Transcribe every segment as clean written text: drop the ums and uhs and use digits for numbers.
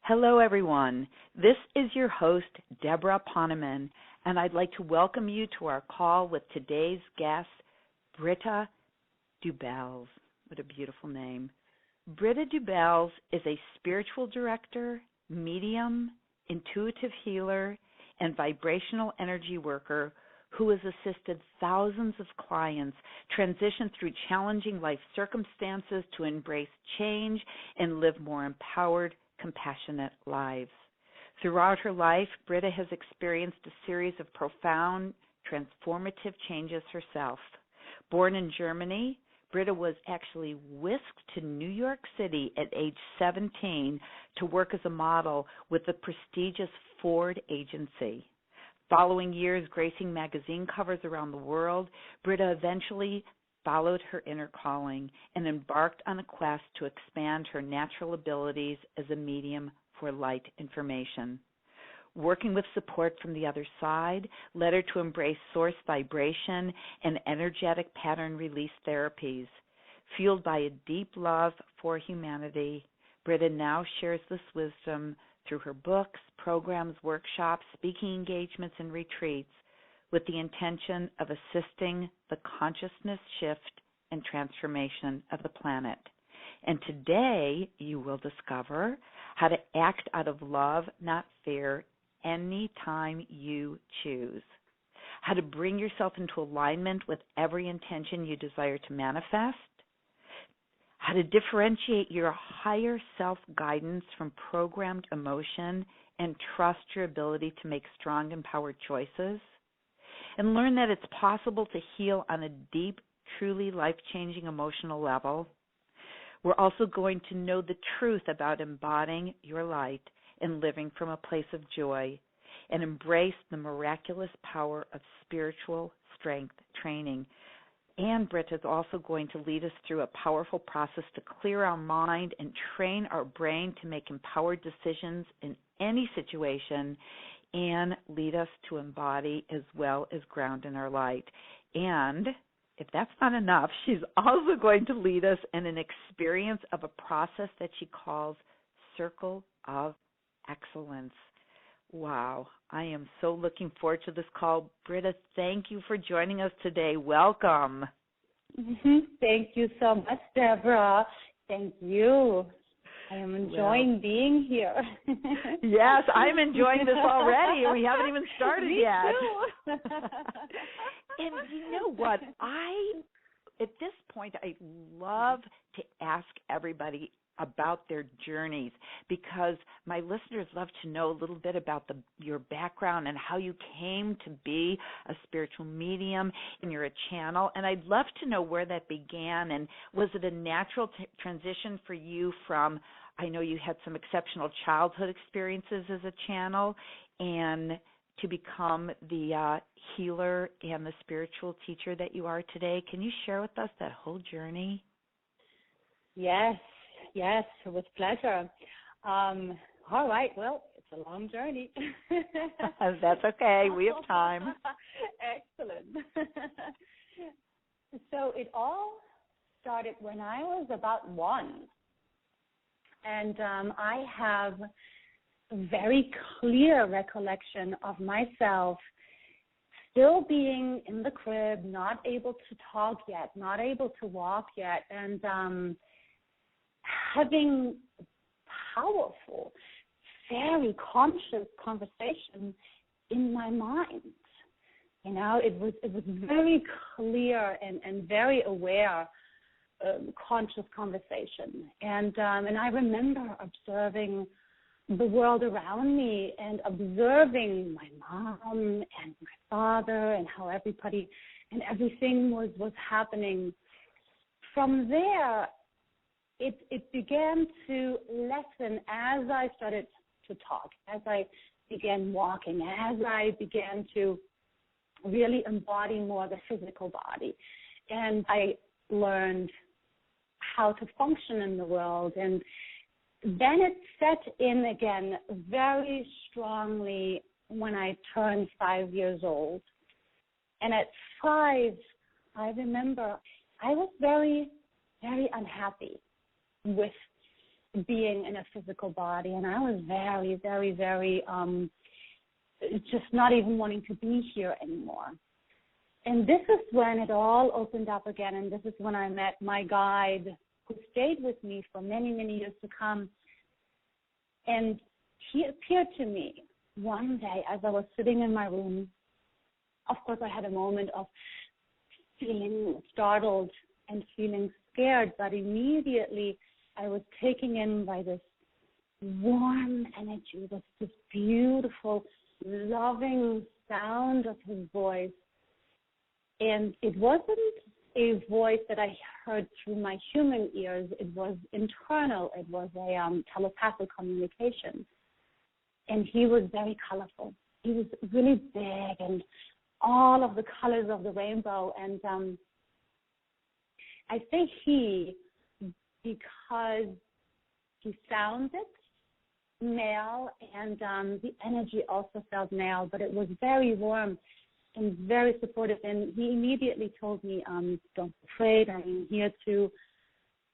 Hello, everyone. This is your host, Deborah Poneman, and I'd like to welcome you to our call with today's guest, Britta Dubbels. What a beautiful name. Britta Dubbels is a spiritual director, medium, intuitive healer, and vibrational energy worker who has assisted thousands of clients transition through challenging life circumstances to embrace change and live more empowered, compassionate lives. Throughout her life, Britta has experienced a series of profound, transformative changes herself. Born in Germany, Britta was actually whisked to New York City at age 17 to work as a model with the prestigious Ford agency. Following years gracing magazine covers around the world, Britta eventually followed her inner calling and embarked on a quest to expand her natural abilities as a medium for light information. Working with support from the other side led her to embrace source vibration and energetic pattern release therapies. Fueled by a deep love for humanity, Britta now shares this wisdom through her books, programs, workshops, speaking engagements, and retreats, with the intention of assisting the consciousness shift and transformation of the planet. And today you will discover how to act out of love, not fear, anytime you choose. How to bring yourself into alignment with every intention you desire to manifest. How to differentiate your higher self-guidance from programmed emotion and trust your ability to make strong, empowered choices. And learn that it's possible to heal on a deep, truly life-changing emotional level. We're also going to know the truth about embodying your light and living from a place of joy, and embrace the miraculous power of spiritual strength training. And Britta is also going to lead us through a powerful process to clear our mind and train our brain to make empowered decisions in any situation, and lead us to embody as well as ground in our light. And if that's not enough, she's also going to lead us in an experience of a process that she calls Circle of Excellence. Wow, I am so looking forward to this call. Britta, thank you for joining us today. Welcome. Thank you so much, Deborah. Thank you. I am enjoying being here. Yes, I'm enjoying this already. We haven't even started yet. Me too. And you know what? At this point, I love to ask everybody about their journeys, because my listeners love to know a little bit about your background and how you came to be a spiritual medium and you're a channel. And I'd love to know where that began, and was it a natural transition for you from, I know you had some exceptional childhood experiences as a channel, and to become the healer and the spiritual teacher that you are today? Can you share with us that whole journey? Yes, with pleasure. All right, well, it's a long journey. That's okay. We have time. Excellent. So it all started when I was about 1. And I have a very clear recollection of myself still being in the crib, not able to talk yet, not able to walk yet, and having powerful, very conscious conversation in my mind. You know, it was very clear and very aware, conscious conversation. And I remember observing the world around me and observing my mom and my father and how everybody and everything was happening. From there, it began to lessen as I started to talk, as I began walking, as I began to really embody more the physical body. And I learned how to function in the world. And then it set in again very strongly when I turned 5 years old. And at 5, I remember I was very, very unhappy with being in a physical body, and I was very, very, very just not even wanting to be here anymore. And this is when it all opened up again, and this is when I met my guide, who stayed with me for many, many years to come. And he appeared to me one day as I was sitting in my room. Of course, I had a moment of feeling startled and feeling scared, but immediately I was taken in by this warm energy, this beautiful, loving sound of his voice. And it wasn't a voice that I heard through my human ears. It was internal. It was a telepathic communication. And he was very colorful. He was really big and all of the colors of the rainbow. And I say he because he sounded male, and the energy also felt male, but it was very warm and very supportive. And he immediately told me, don't be afraid, I'm here to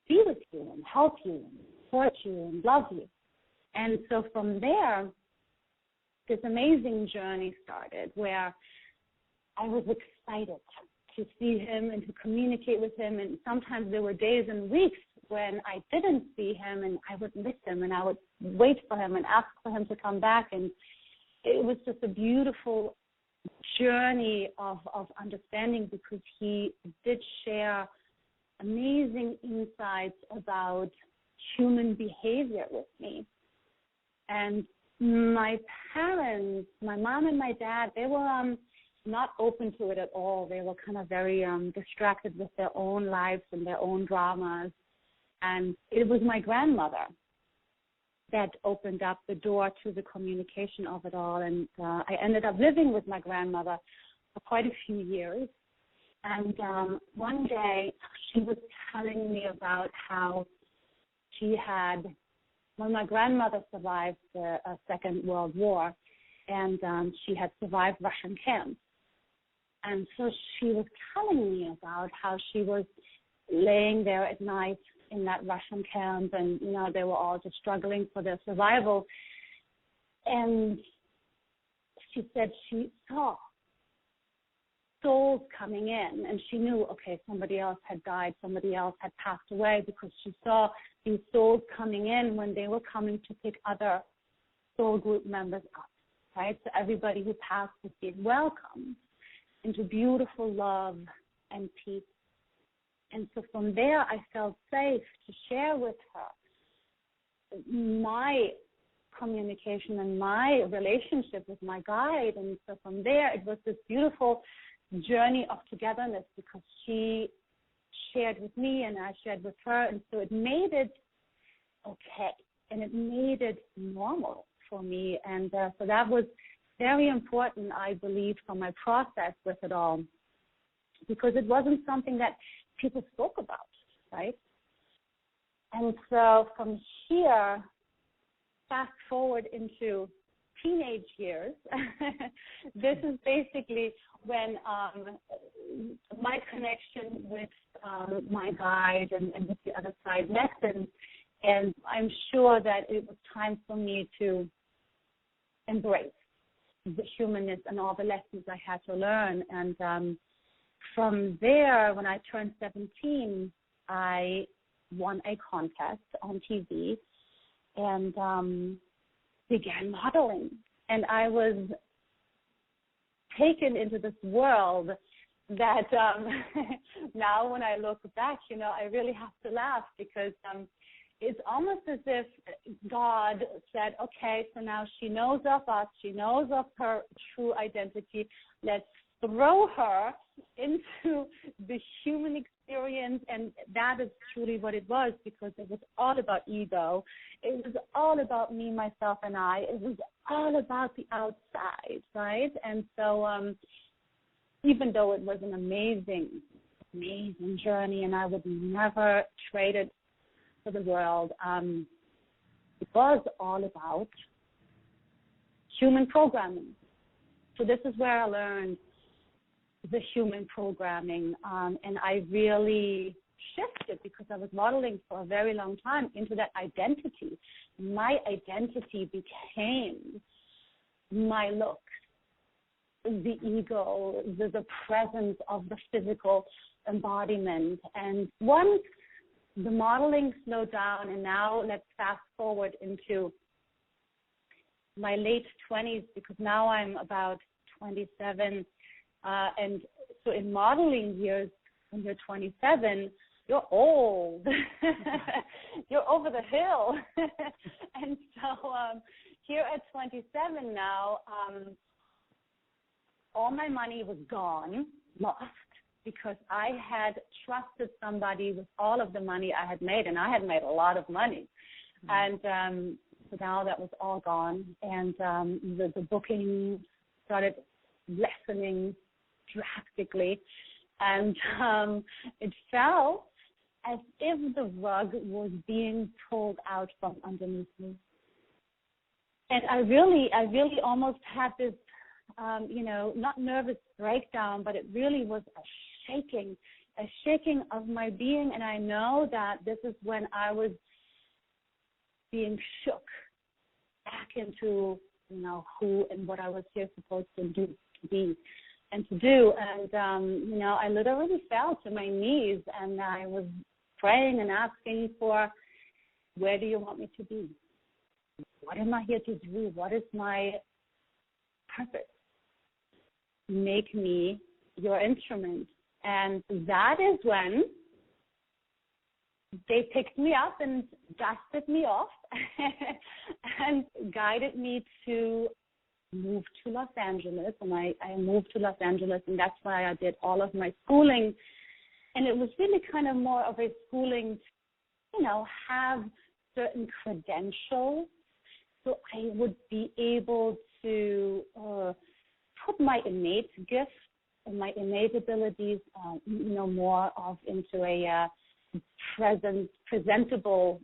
be with you and help you and support you and love you. And so from there, this amazing journey started where I was excited to see him and to communicate with him. And sometimes there were days and weeks when I didn't see him, and I would miss him, and I would wait for him and ask for him to come back. And it was just a beautiful journey of understanding, because he did share amazing insights about human behavior with me. And my parents, my mom and my dad, they were not open to it at all. They were kind of very distracted with their own lives and their own dramas. And it was my grandmother that opened up the door to the communication of it all. And I ended up living with my grandmother for quite a few years. And one day she was telling me about how she had, when my grandmother survived the Second World War, and she had survived Russian camps. And so she was telling me about how she was laying there at night in that Russian camp, and, you know, they were all just struggling for their survival. And she said she saw souls coming in, and she knew, okay, somebody else had died, somebody else had passed away, because she saw these souls coming in when they were coming to pick other soul group members up, right? So everybody who passed was being welcomed into beautiful love and peace. And so from there, I felt safe to share with her my communication and my relationship with my guide. And so from there, it was this beautiful journey of togetherness, because she shared with me and I shared with her. And so it made it okay, and it made it normal for me. And so that was very important, I believe, for my process with it all, because it wasn't something that people spoke about, right? And so from here, fast forward into teenage years, this is basically when my connection with my guide and with the other side lessened, and I'm sure that it was time for me to embrace the humanness and all the lessons I had to learn. And from there, when I turned 17, I won a contest on TV and began modeling. And I was taken into this world that now when I look back, you know, I really have to laugh, because it's almost as if God said, okay, so now she knows of us, she knows of her true identity, let's throw her into the human experience. And that is truly what it was, because it was all about ego. It was all about me, myself, and I. It was all about the outside, right? And so even though it was an amazing, amazing journey, and I would never trade it for the world, it was all about human programming. So this is where I learned the human programming, and I really shifted, because I was modeling for a very long time, into that identity. My identity became my look, the ego, the presence of the physical embodiment. And once the modeling slowed down, and now let's fast forward into my late 20s, because now I'm about 27. And so in modeling years, when you're 27, you're old. You're over the hill. And so here at 27 now, all my money was gone, lost, because I had trusted somebody with all of the money I had made, and I had made a lot of money. Mm-hmm. And so now that was all gone, and the booking started lessening drastically, and it felt as if the rug was being pulled out from underneath me. And I really almost had this, not nervous breakdown, but it really was a shaking of my being. And I know that this is when I was being shook back into, who and what I was here supposed to be and to do. And, I literally fell to my knees, and I was praying and asking for, where do you want me to be? What am I here to do? What is my purpose? Make me your instrument. And that is when they picked me up and dusted me off and guided me to move to Los Angeles. And I moved to Los Angeles, and that's why I did all of my schooling. And it was really kind of more of a schooling to, have certain credentials so I would be able to put my innate gifts and my innate abilities, more of into a presentable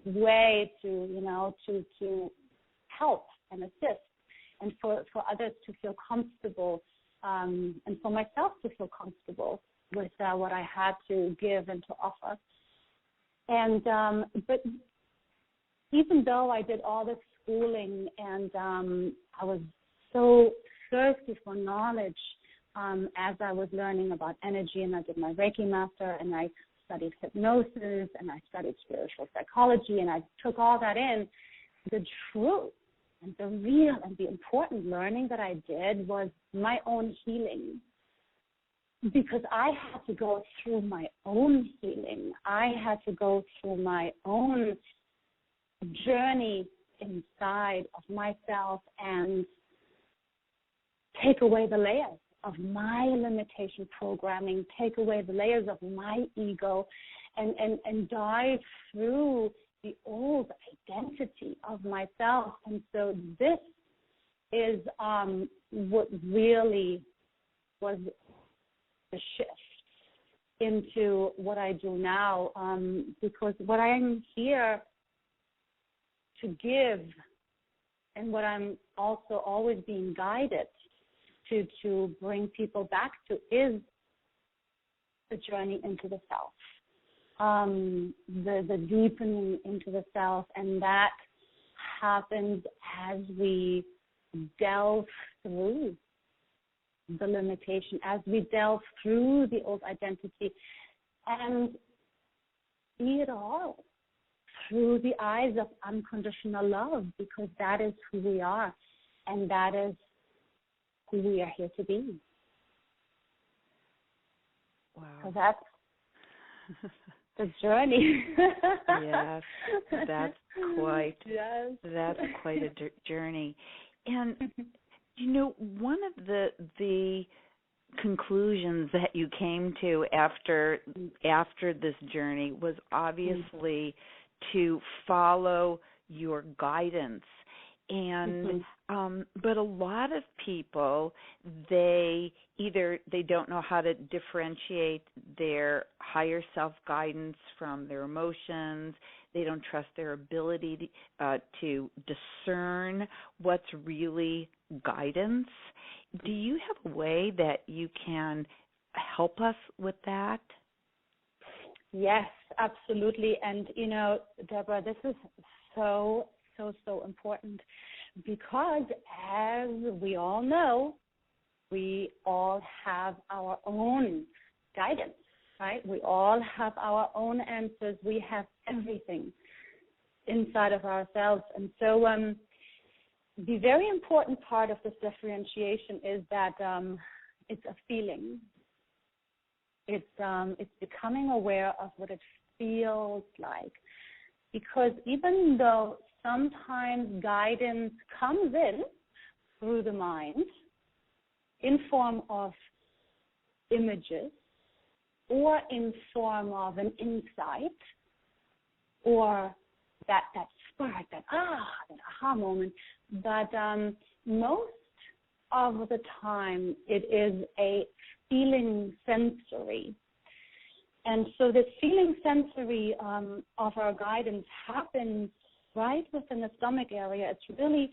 way to help and assist, and for others to feel comfortable, and for myself to feel comfortable with what I had to give and to offer. And but even though I did all this schooling, and I was so thirsty for knowledge as I was learning about energy, and I did my Reiki master, and I studied hypnosis, and I studied spiritual psychology, and I took all that in. The truth and the real and the important learning that I did was my own healing, because I had to go through my own healing. I had to go through my own journey inside of myself and take away the layers of my limitation programming, take away the layers of my ego, and dive through the old identity of myself. And so this is what really was the shift into what I do now, because what I'm here to give, and what I'm also always being guided to bring people back to, is the journey into the self, the deepening into the self, and that happens as we delve through the limitation, as we delve through the old identity and see it all through the eyes of unconditional love, because that is who we are, and that is who we are here to be. Wow. So that's the journey. Yes, that's quite a journey. And one of the conclusions that you came to after this journey was obviously to follow your guidance. And but a lot of people, they don't know how to differentiate their higher self guidance from their emotions. They don't trust their ability to discern what's really guidance. Do you have a way that you can help us with that? Yes, absolutely. And, Deborah, this is so important because, as we all know, we all have our own guidance, right? We all have our own answers. We have everything inside of ourselves. And so the very important part of this differentiation is that it's a feeling. It's becoming aware of what it feels like. Because even though sometimes guidance comes in through the mind in form of images or in form of an insight or that spark, that aha moment, but most of the time it is a feeling sensory. And so this feeling sensory of our guidance happens right within the stomach area. It's really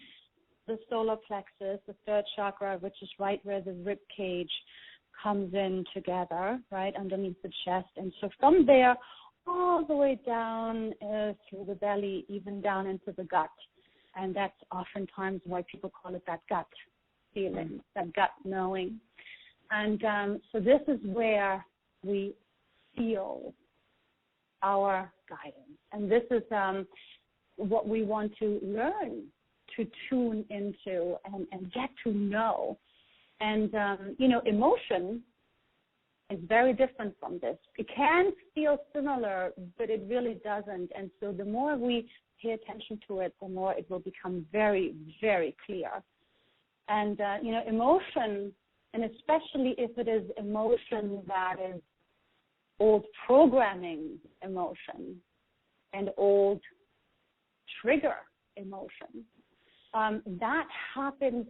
the solar plexus, the third chakra, which is right where the rib cage comes in together, right underneath the chest. And so from there, all the way down through the belly, even down into the gut. And that's oftentimes why people call it that gut feeling, that gut knowing. And so this is where we feel our guidance. And this is what we want to learn to tune into and get to know. And, emotion is very different from this. It can feel similar, but it really doesn't. And so the more we pay attention to it, the more it will become very, very clear. And, emotion, and especially if it is emotion that is old programming emotion and old trigger emotion, that happens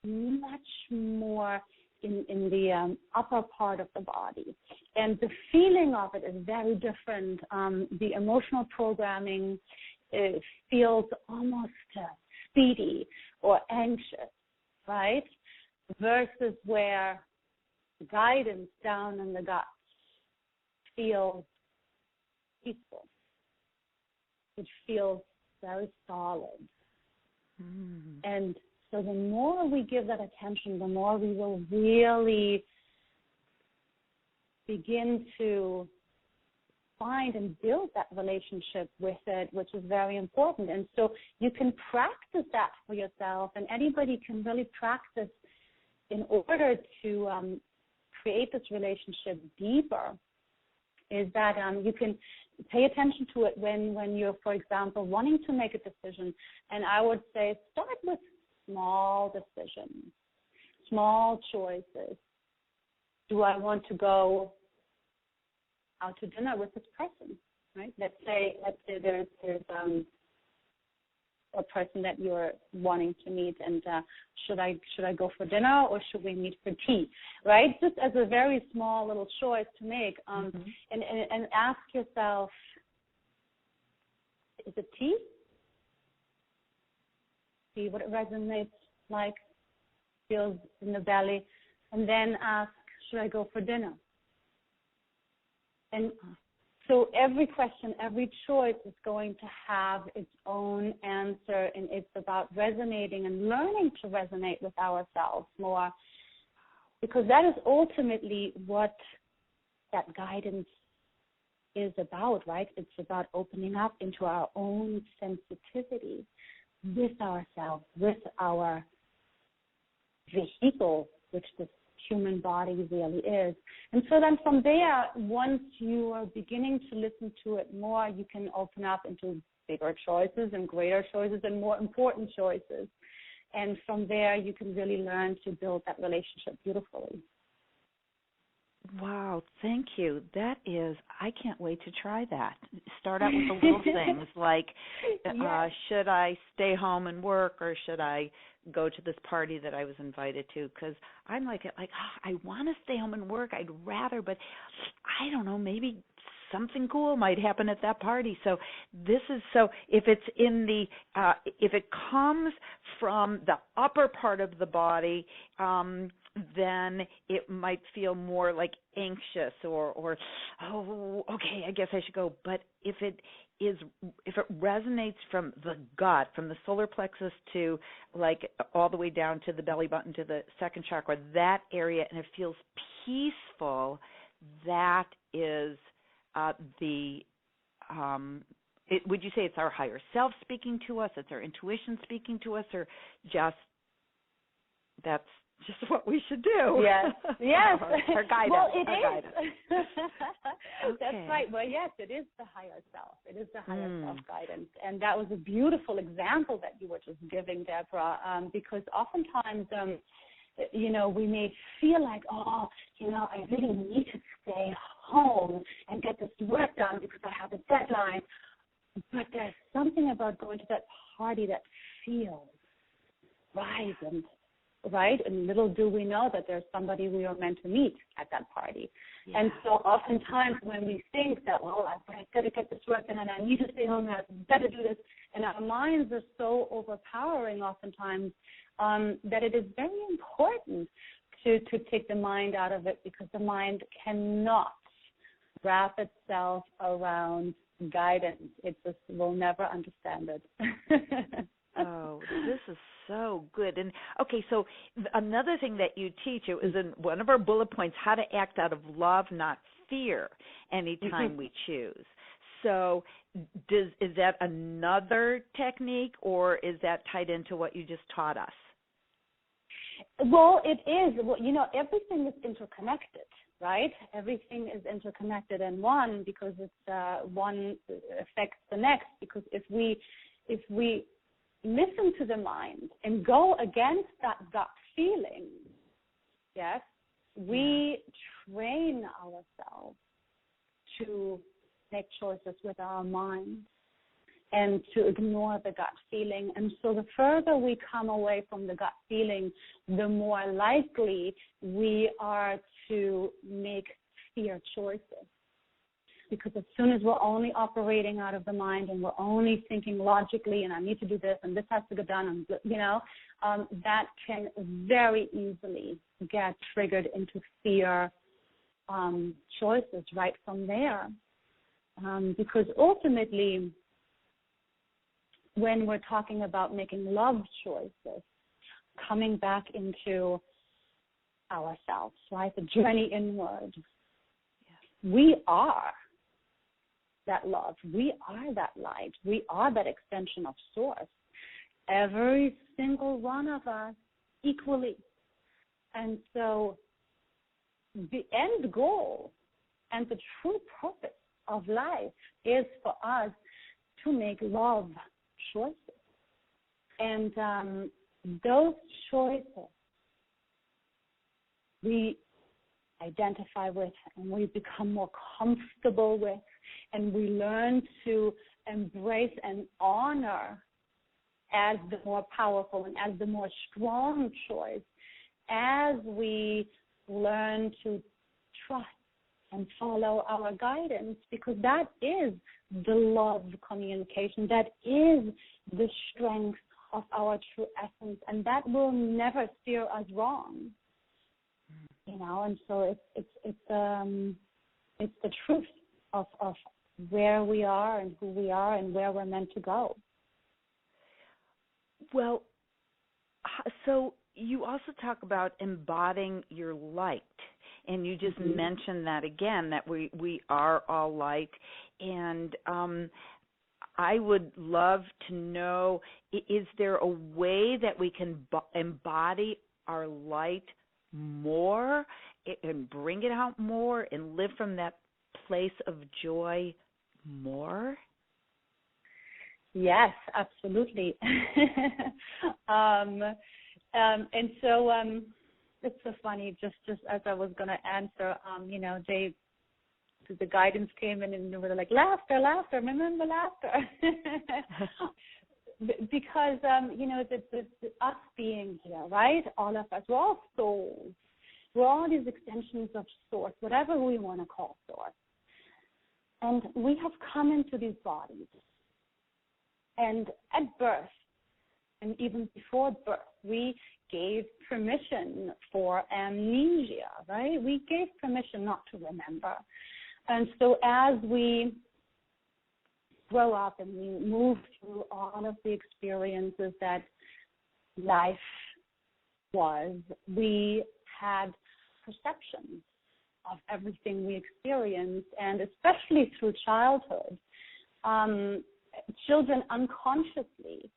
much more in the upper part of the body. And the feeling of it is very different. The emotional programming feels almost speedy or anxious, right? Versus where guidance down in the gut feels peaceful. It feels very solid. And so the more we give that attention, the more we will really begin to find and build that relationship with it, which is very important. And so you can practice that for yourself, and anybody can really practice in order to create this relationship deeper, is that you can pay attention to it when you're, for example, wanting to make a decision. And I would say start with small decisions, small choices. Do I want to go out to dinner with this person, right? Let's say there's a person that you're wanting to meet, and should I go for dinner or should we meet for tea, right? Just as a very small little choice to make, and ask yourself, is it tea? See what it resonates like, feels in the belly, and then ask, should I go for dinner? And so every question, every choice is going to have its own answer, and it's about resonating and learning to resonate with ourselves more, because that is ultimately what that guidance is about, right? It's about opening up into our own sensitivity with ourselves, with our vehicle, which this human body really is. And so then from there, once you are beginning to listen to it more, you can open up into bigger choices and greater choices and more important choices. And from there, you can really learn to build that relationship beautifully. Wow, thank you. That is, I can't wait to try that. Start out with the little things like, should I stay home and work, or should I go to this party that I was invited to? Because I'm like, I want to stay home and work. I'd rather, but I don't know, maybe something cool might happen at that party. So this is, so if it's in the, if it comes from the upper part of the body, then it might feel more like anxious or oh, okay, I guess I should go. But if it resonates from the gut, from the solar plexus to like all the way down to the belly button to the second chakra, that area, and it feels peaceful, that is would you say it's our higher self speaking to us? It's our intuition speaking to us, or just that's just what we should do? Yes, yes. Our guidance. Well, it our is. Guidance. That's right. Well, yes, it is the higher self. It is the higher self guidance, and that was a beautiful example that you were just giving, Deborah. Because oftentimes, we may feel like, I really need to stay home and get this work done because I have a deadline. But there's something about going to that party that feels right, and little do we know that there's somebody we are meant to meet at that party. Yeah. And so oftentimes when we think that, I've got to get this work done and I need to stay home and I've got to do this, and our minds are so overpowering oftentimes that it is very important to take the mind out of it, because the mind cannot wrap itself around guidance. It just will never understand it. Oh, this is so good. And okay, so another thing that you teach, it was in one of our bullet points, how to act out of love, not fear, anytime we choose. So is that another technique, or is that tied into what you just taught us? Well, it is. Well, everything is interconnected, right? Everything is interconnected in one, because it's one affects the next. Because if we listen to the mind and go against that gut feeling, yes, we train ourselves to make choices with our minds and to ignore the gut feeling. And so the further we come away from the gut feeling, the more likely we are to make fear choices. Because as soon as we're only operating out of the mind and we're only thinking logically, and I need to do this and this has to get done, and that can very easily get triggered into fear choices right from there. Because ultimately, when we're talking about making love choices, coming back into ourselves, right, the journey inward, we are that love. We are that light. We are that extension of source. Every single one of us equally. And so the end goal and the true purpose of life is for us to make love choices. And those choices we identify with and we become more comfortable with, and we learn to embrace and honor as the more powerful and as the more strong choice, as we learn to trust and follow our guidance, because that is the love communication, that is the strength of our true essence, and that will never steer us wrong. And so it's the truth of where we are and who we are and where we're meant to go. Well, so you also talk about embodying your light, and you just mentioned that again, that we are all light, and I would love to know, is there a way that we can embody our light more and bring it out more and live from that place of joy more? Yes, absolutely. And so it's so funny, just as I was going to answer, the guidance came in and they were like, laughter, remember laughter. Because, us being here, right, all of us, we're all souls. We're all these extensions of source, whatever we want to call source. And we have come into these bodies. And at birth, And even before birth, we gave permission for amnesia, right? We gave permission not to remember. And so as we grow up and we move through all of the experiences that life was, we had perceptions of everything we experienced, and especially through childhood, children unconsciously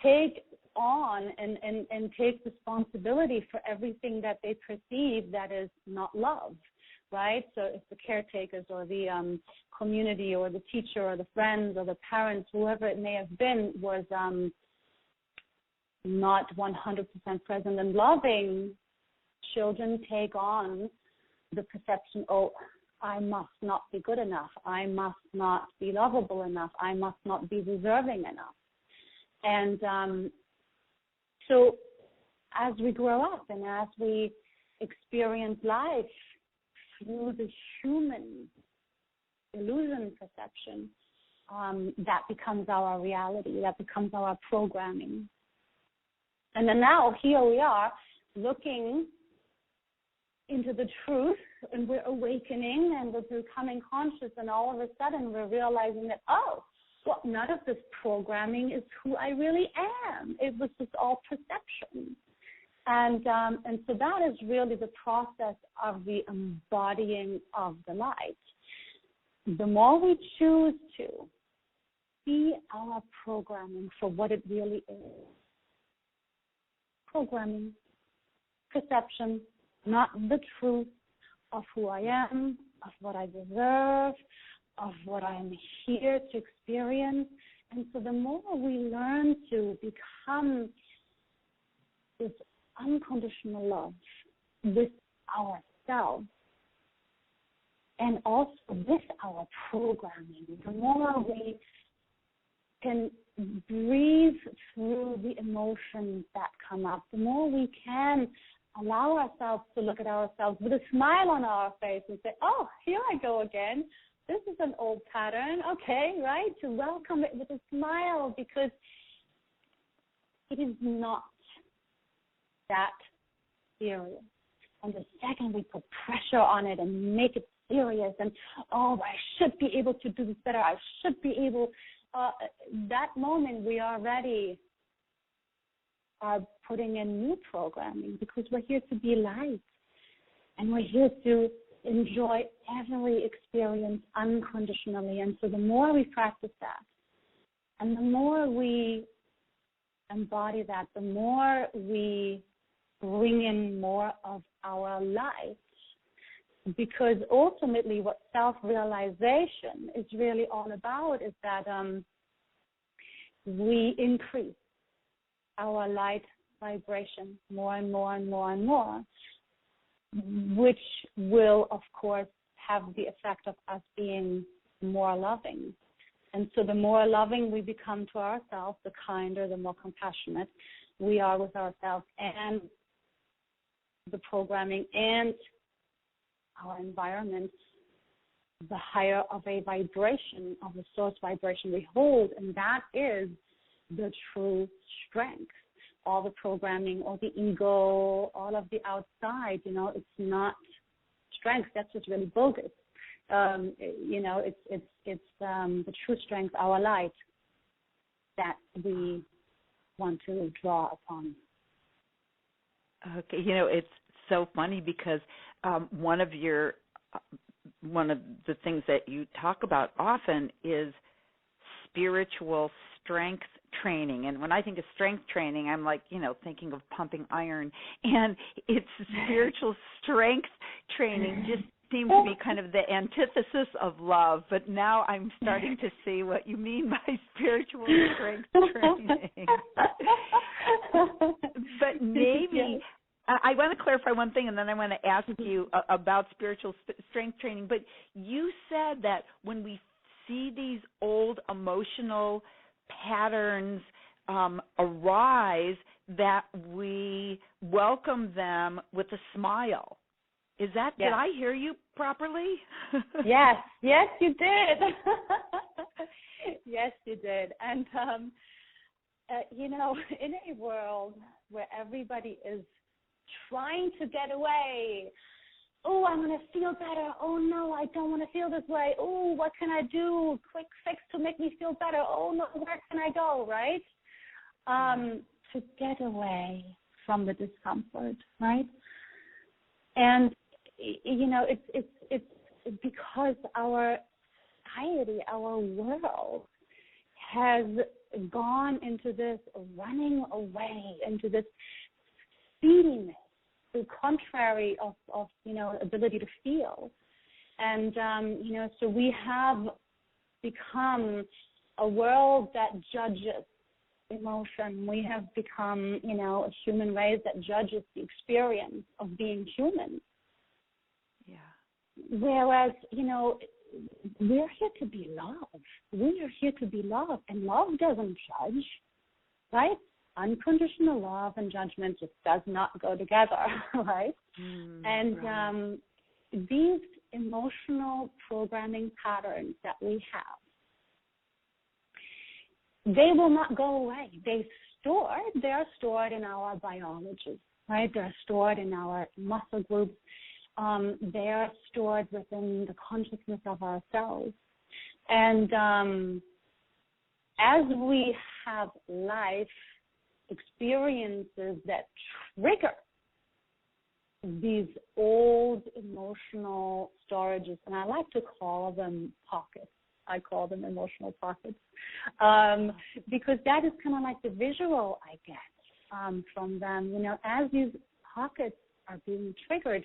take on and take responsibility for everything that they perceive that is not love, right? So if the caretakers or the community or the teacher or the friends or the parents, whoever it may have been, was not 100% present and loving, children take on the perception, oh, I must not be good enough. I must not be lovable enough. I must not be deserving enough. And so as we grow up and as we experience life through the human illusion perception, that becomes our reality, that becomes our programming. And then now here we are looking into the truth, and we're awakening and we're becoming conscious, and all of a sudden we're realizing that, oh, well, none of this programming is who I really am. It was just all perception. And so that is really the process of the embodying of the light. The more we choose to see our programming for what it really is, programming, perception, not the truth of who I am, of what I deserve, of what I'm here to experience. And so the more we learn to become this unconditional love with ourselves and also with our programming, the more we can breathe through the emotions that come up, the more we can allow ourselves to look at ourselves with a smile on our face and say, oh, here I go again. This is an old pattern, okay, right? To welcome it with a smile, because it is not that serious. And the second we put pressure on it and make it serious and, oh, I should be able to do this better, I should be able, that moment we already are putting in new programming, because we're here to be light and we're here to enjoy every experience unconditionally. And so the more we practice that and the more we embody that, the more we bring in more of our light, because ultimately what self-realization is really all about is that we increase our light vibration more and more and more and more, which will, of course, have the effect of us being more loving. And so the more loving we become to ourselves, the kinder, the more compassionate we are with ourselves and the programming and our environment, the higher of a vibration, of the source vibration we hold, and that is the true strength. All the programming, all the ego, all of the outside, it's not strength. That's just really bogus. It's the true strength, our light, that we want to draw upon. Okay, it's so funny because one of the things that you talk about often is spiritual strength training. And when I think of strength training, I'm like, thinking of pumping iron. And it's spiritual strength training just seems to be kind of the antithesis of love. But now I'm starting to see what you mean by spiritual strength training. But maybe I want to clarify one thing, and then I want to ask you about spiritual strength training. But you said that when we see these old emotional patterns arise, that we welcome them with a smile. Is that, Did I hear you properly? Yes, you did. Yes, you did. And in a world where everybody is trying to get away, oh, I'm going to feel better. Oh, no, I don't want to feel this way. Oh, what can I do? Quick fix to make me feel better. Oh, no, where can I go, right? To get away from the discomfort, right? And, it's because our society, our world has gone into this running away, into this speediness, the contrary of ability to feel. And, so we have become a world that judges emotion. We have become, a human race that judges the experience of being human. Yeah. Whereas, we're here to be loved. We are here to be loved, and love doesn't judge, right? Unconditional love and judgment just does not go together, right? Right. These emotional programming patterns that we have, they will not go away. They're stored in our biology, right? They're stored in our muscle groups. They're stored within the consciousness of ourselves. And as we have life experiences that trigger these old emotional storages, and I like to call them pockets. I call them emotional pockets, because that is kind of like the visual I get from them. As these pockets are being triggered,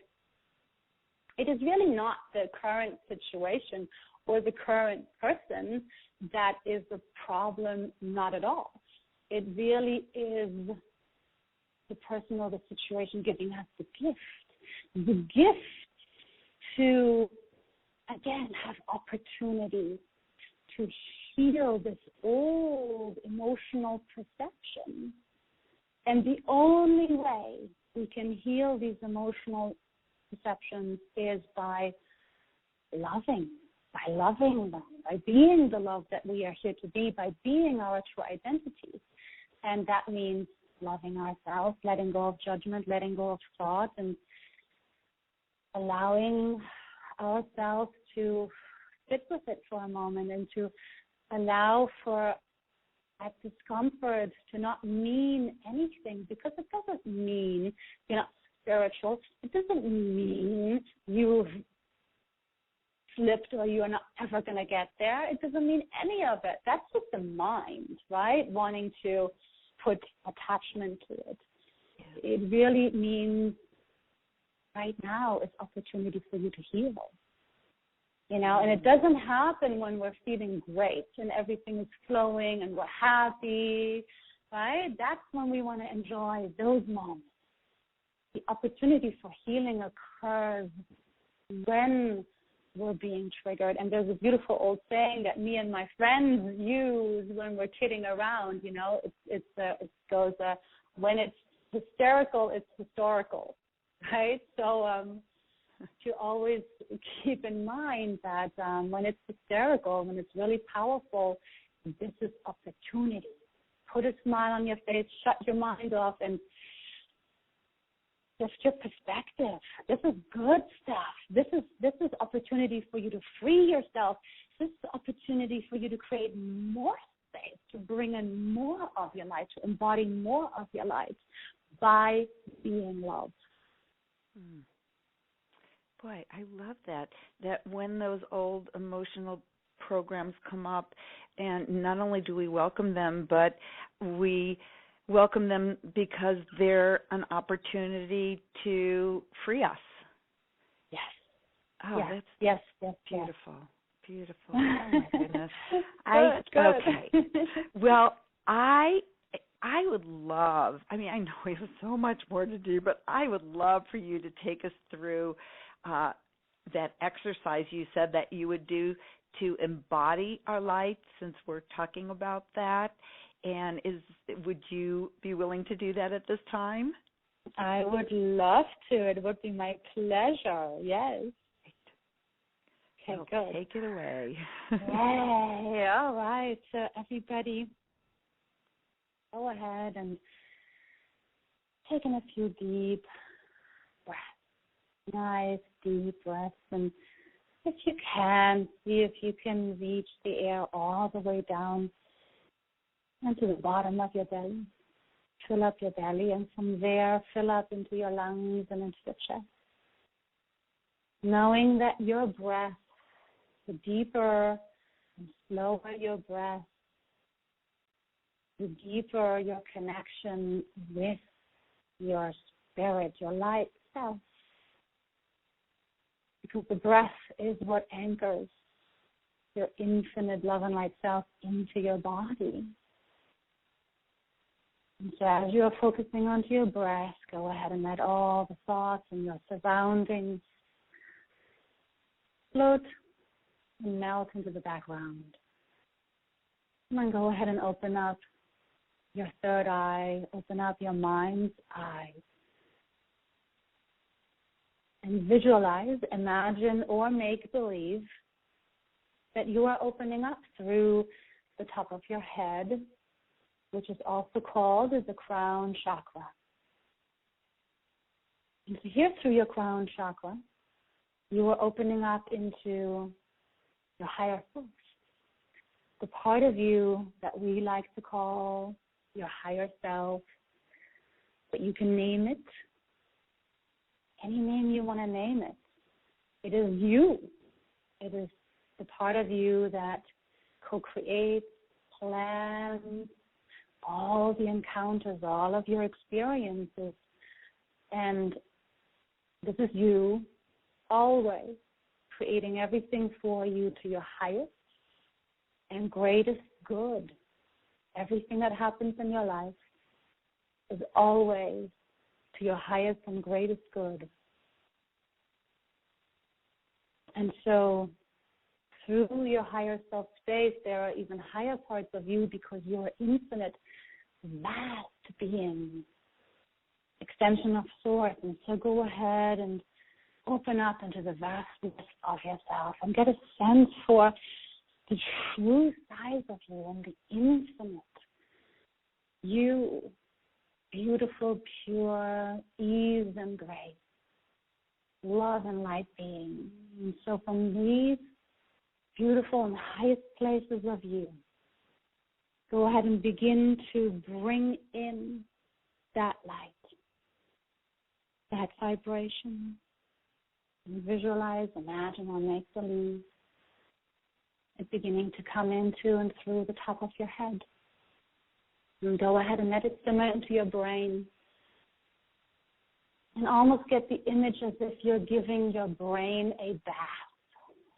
it is really not the current situation or the current person that is the problem, not at all. It really is the person or the situation giving us the gift to, again, have opportunity to heal this old emotional perception. And the only way we can heal these emotional perceptions is by loving them, by being the love that we are here to be, by being our true identity. And that means loving ourselves, letting go of judgment, letting go of thought, and allowing ourselves to sit with it for a moment and to allow for that discomfort to not mean anything, because it doesn't mean you're not spiritual. It doesn't mean you've slipped or you're not ever going to get there. It doesn't mean any of it. That's just the mind, right, wanting to put attachment to it. It really means right now it's opportunity for you to heal. And it doesn't happen when we're feeling great and everything is flowing and we're happy, right? That's when we want to enjoy those moments. The opportunity for healing occurs when we're being triggered. And there's a beautiful old saying that me and my friends use when we're kidding around, it goes, when it's hysterical, it's historical, right? So to always keep in mind that when it's hysterical, when it's really powerful, this is opportunity. Put a smile on your face, shut your mind off, and shift your perspective. This is good stuff. This is opportunity for you to free yourself. This is opportunity for you to create more space, to bring in more of your light, to embody more of your light by being loved. Boy, I love that when those old emotional programs come up, and not only do we welcome them, but we welcome them because they're an opportunity to free us. Yes. Oh, yes. That's yes. beautiful. Beautiful. Oh, my goodness. Good. Okay. Well, I would love, I know we have so much more to do, but I would love for you to take us through that exercise you said that you would do to embody our light, since we're talking about that. And would you be willing to do that at this time? I would love to. It would be my pleasure. Yes. Okay, well, good. Take it away. Yay. All right. So everybody, go ahead and take in a few deep breaths. Nice deep breaths. And if you can, see if you can reach the air all the way down into the bottom of your belly. Fill up your belly, and from there, fill up into your lungs and into the chest. Knowing that your breath, the deeper and slower your breath, the deeper your connection with your spirit, your light self. Because the breath is what anchors your infinite love and light self into your body. And so as you're focusing onto your breath, go ahead and let all the thoughts and your surroundings float and melt into the background. And then go ahead and open up your third eye, open up your mind's eye. And visualize, imagine, or make believe that you are opening up through the top of your head, which is also called the crown chakra. And so here through your crown chakra, you are opening up into your higher force, the part of you that we like to call your higher self, but you can name it. Any name you want to name it. It is you. It is the part of you that co-creates, plans, all the encounters, all of your experiences. And this is you always creating everything for you to your highest and greatest good. Everything that happens in your life is always to your highest and greatest good. And so through your higher self space, there are even higher parts of you because you are infinite, vast being, extension of source. And so go ahead and open up into the vastness of yourself and get a sense for the true size of you and the infinite. You, beautiful, pure, ease and grace, love and light being. And so from these beautiful and highest places of you, go ahead and begin to bring in that light, that vibration, and visualize, imagine, or make believe it beginning to come into and through the top of your head. And go ahead and let it simmer into your brain. And almost get the image as if you're giving your brain a bath.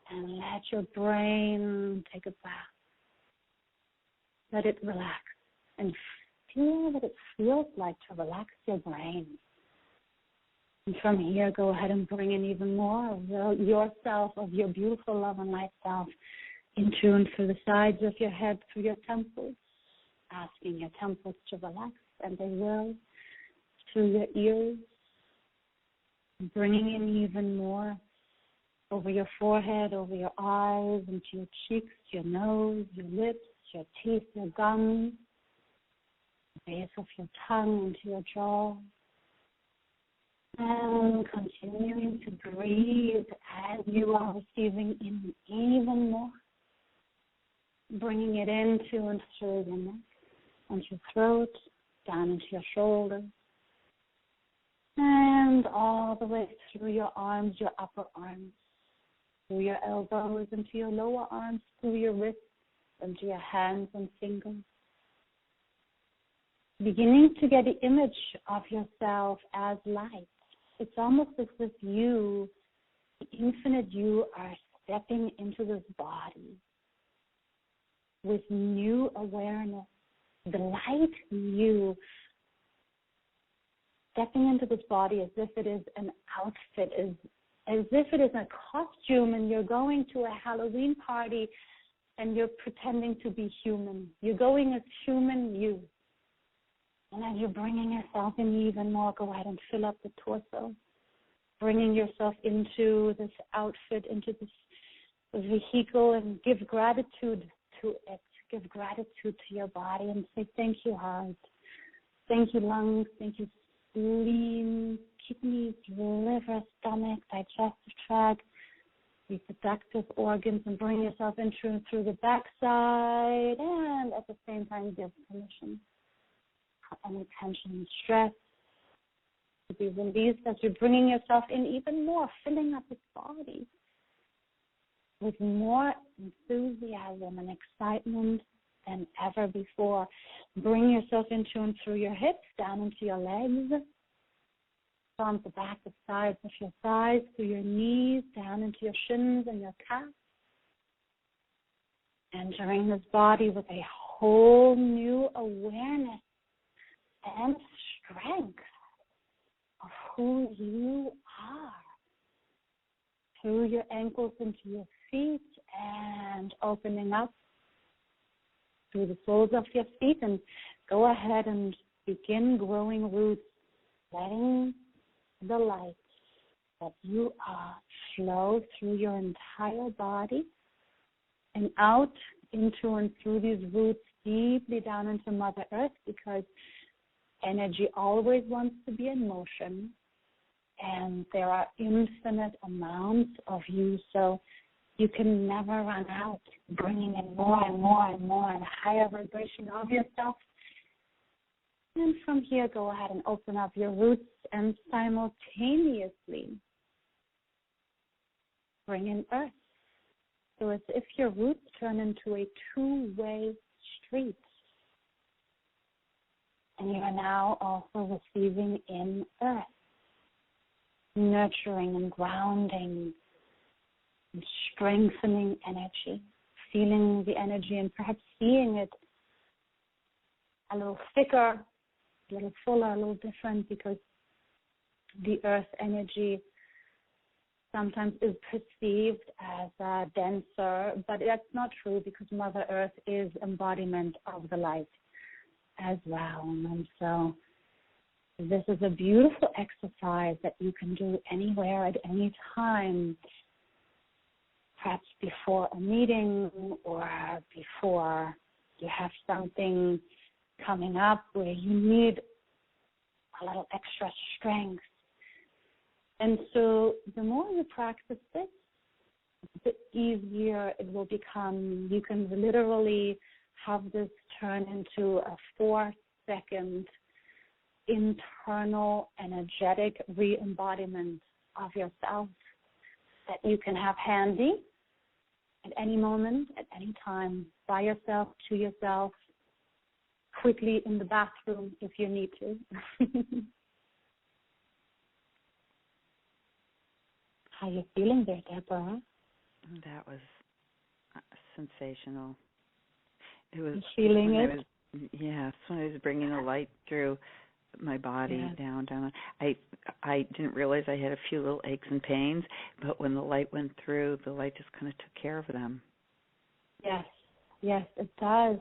And let your brain take a bath. Let it relax. And feel what it feels like to relax your brain. And from here, go ahead and bring in even more of yourself, of your beautiful love and light self, into and through the sides of your head, through your temples. Asking your temples to relax, and they will, through your ears, bringing in even more over your forehead, over your eyes, into your cheeks, your nose, your lips, your teeth, your gums, the base of your tongue, into your jaw. And continuing to breathe as you are receiving in even more, bringing it into and through your neck, onto your throat, down into your shoulders, and all the way through your arms, your upper arms, through your elbows, into your lower arms, through your wrists, into your hands and fingers. Beginning to get the image of yourself as light. It's almost as if you, the infinite you, are stepping into this body with new awareness. The light you stepping into this body as if it is an outfit, as if it is a costume and you're going to a Halloween party and you're pretending to be human. You're going as human you. And as you're bringing yourself in even more, go ahead and fill up the torso, bringing yourself into this outfit, into this vehicle, and give gratitude to it. give gratitude to your body and say, thank you, heart. Thank you, lungs. Thank you, spleen, kidneys, liver, stomach, digestive tract, reproductive organs, and bring yourself in through the backside, and at the same time give permission for any tension and stress to be released as you're bringing yourself in even more, filling up this body with more enthusiasm and excitement than ever before. Bring yourself into and through your hips, down into your legs, from the back, the sides of your thighs, through your knees, down into your shins and your calves. Entering this body with a whole new awareness and strength of who you are. Through your ankles into your feet and opening up through the soles of your feet, and go ahead and begin growing roots, letting the light that you are flow through your entire body and out into and through these roots deeply down into Mother Earth, because energy always wants to be in motion, and there are infinite amounts of you, so you can never run out, bringing in more and more and more and higher vibration of yourself. And from here, go ahead and open up your roots and simultaneously bring in earth. So as if your roots turn into a two-way street. And you are now also receiving in earth, nurturing and grounding and strengthening energy, feeling the energy and perhaps seeing it a little thicker, a little fuller, a little different, because the earth energy sometimes is perceived as denser, but that's not true, because Mother Earth is embodiment of the light as well. And so this is a beautiful exercise that you can do anywhere at any time, perhaps before a meeting or before you have something coming up where you need a little extra strength. And so the more you practice this, the easier it will become. You can literally have this turn into a 4-second internal energetic re-embodiment of yourself that you can have handy at any moment, at any time, by yourself, to yourself, quickly in the bathroom if you need to. How are you feeling there, Deborah? That was sensational. It was feeling it. Yes, when I was bringing the light through my body, down. I didn't realize I had a few little aches and pains, but when the light went through, the light just kind of took care of them. Yes, it does.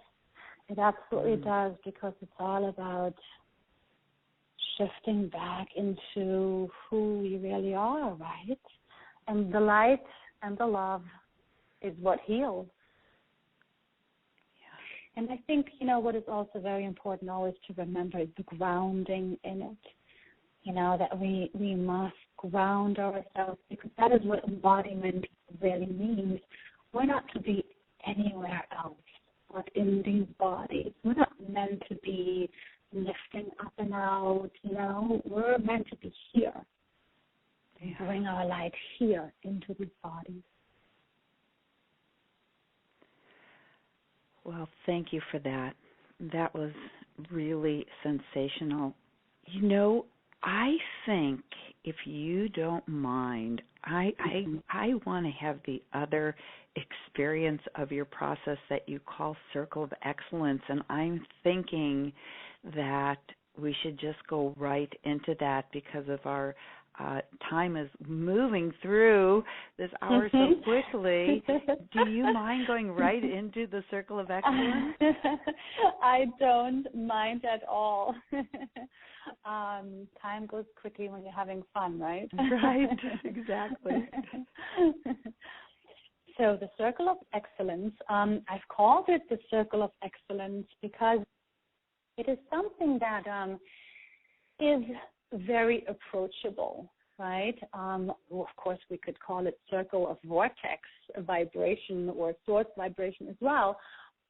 It absolutely does, because it's all about shifting back into who we really are, right? And the light and the love is what heals. Yeah. And I think, what is also very important always to remember is the grounding in it. That we must ground ourselves, because that is what embodiment really means. We're not to be anywhere else but in these bodies. We're not meant to be lifting up and out, We're meant to be here. Bring our light here into these bodies. Well, thank you for that. That was really sensational. I think, if you don't mind, I want to have the other experience of your process that you call Circle of Excellence, and I'm thinking that we should just go right into that, because of our time is moving through this hour so quickly. Do you mind going right into the Circle of Excellence? I don't mind at all. Time goes quickly when you're having fun, right? Right, exactly. So the circle of excellence, I've called it the circle of excellence because it is something that is very approachable, right? Of course, we could call it circle of vortex vibration or source vibration as well.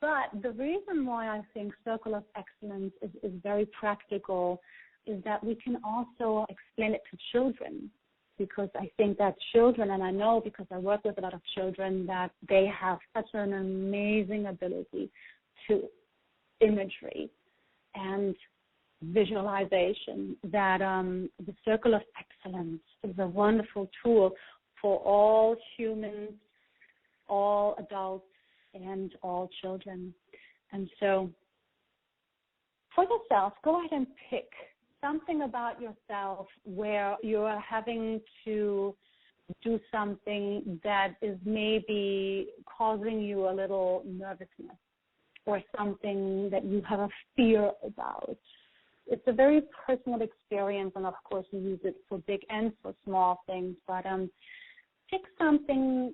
But the reason why I think circle of excellence is very practical is that we can also explain it to children, because I think that children, and I know because I work with a lot of children, that they have such an amazing ability to imagery and visualization, that the circle of excellence is a wonderful tool for all humans, all adults, and all children. And so for yourself, go ahead and pick something about yourself where you're having to do something that is maybe causing you a little nervousness, or something that you have a fear about. It's a very personal experience, and of course you use it for big and for small things, but pick something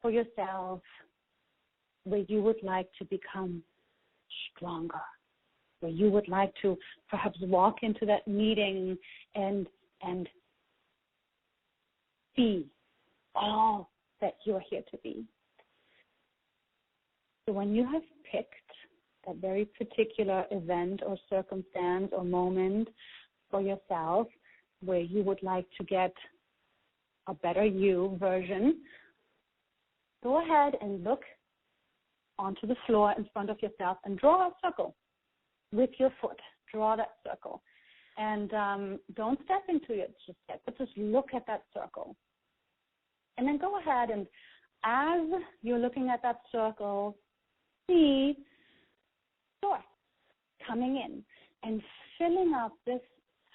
for yourself where you would like to become stronger, where you would like to perhaps walk into that meeting and be all that you're here to be. So when you have picked that very particular event or circumstance or moment for yourself where you would like to get a better you version, go ahead and look onto the floor in front of yourself and draw a circle with your foot. Draw that circle. And don't step into it just yet, but just look at that circle. And then go ahead and, as you're looking at that circle, see source coming in and filling up this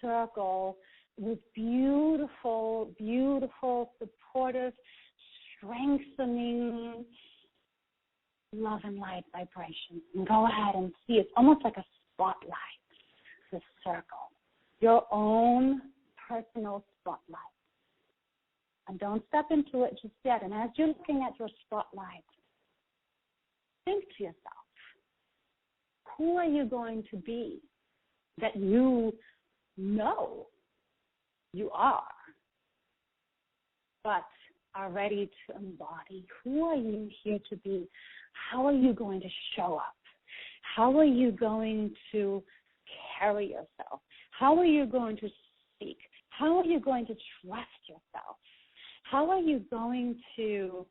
circle with beautiful, beautiful, supportive, strengthening love and light vibrations. And go ahead and see, it's almost like a spotlight, this circle, your own personal spotlight. And don't step into it just yet. And as you're looking at your spotlight, think to yourself, who are you going to be that you know you are, but are ready to embody? Who are you here to be? How are you going to show up? How are you going to carry yourself? How are you going to speak? How are you going to trust yourself? How are you going to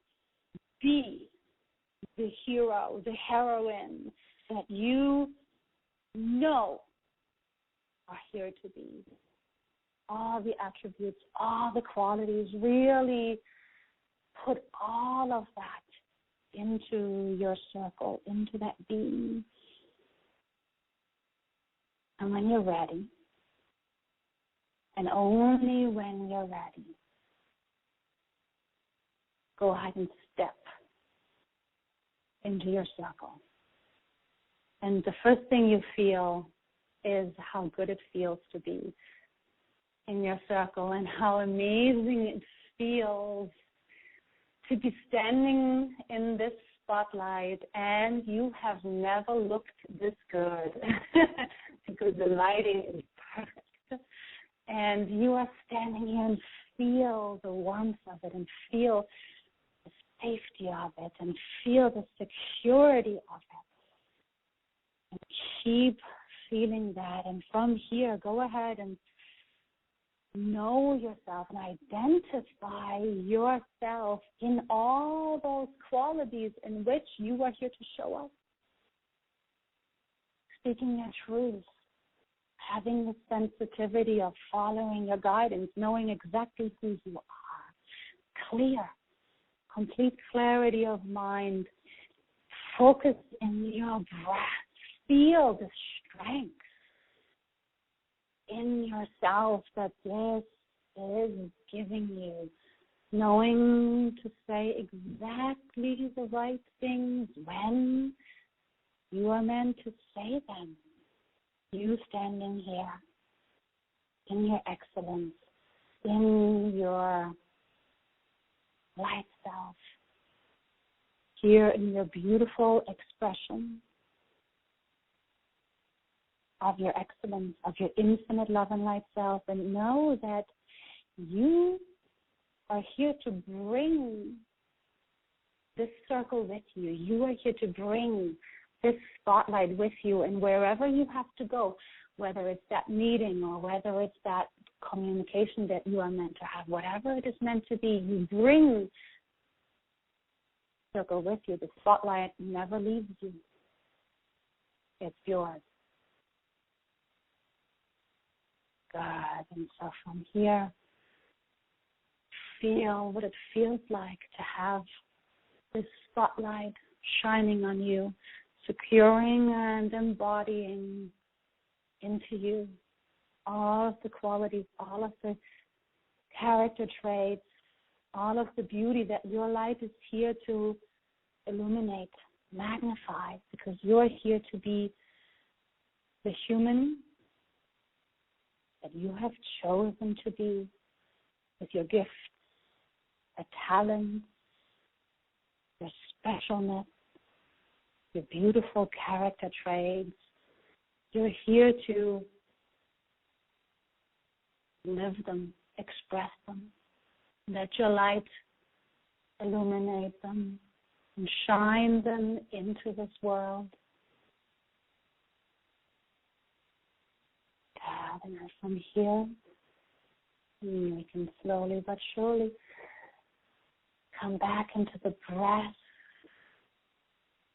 be the hero, the heroine that you know are here to be? All the attributes, all the qualities, really put all of that into your circle, into that being. And when you're ready, and only when you're ready, go ahead and step into your circle. And the first thing you feel is how good it feels to be in your circle, and how amazing it feels to be standing in this spotlight, and you have never looked this good because the lighting is perfect. And you are standing here and feel the warmth of it, and feel the safety of it, and feel the security of it. And keep feeling that. And from here, go ahead and know yourself and identify yourself in all those qualities in which you are here to show up. Speaking your truth, having the sensitivity of following your guidance, knowing exactly who you are, clear, complete clarity of mind, focus in your breath, feel the strength in yourself that this is giving you, knowing to say exactly the right things when you are meant to say them. You standing here in your excellence, in your light self, here in your beautiful expression of your excellence, of your infinite love and light self, and know that you are here to bring this circle with you. You are here to bring this spotlight with you, and wherever you have to go, whether it's that meeting or whether it's that communication that you are meant to have, whatever it is meant to be, you bring the circle with you. The spotlight never leaves you. It's yours. Good. And so from here, feel what it feels like to have this spotlight shining on you, securing and embodying into you all of the qualities, all of the character traits, all of the beauty that your light is here to illuminate, magnify, because you're here to be the human that you have chosen to be, with your gifts, your talents, your specialness, your beautiful character traits. You're here to live them, express them. Let your light illuminate them and shine them into this world. And from here, we can slowly but surely come back into the breath.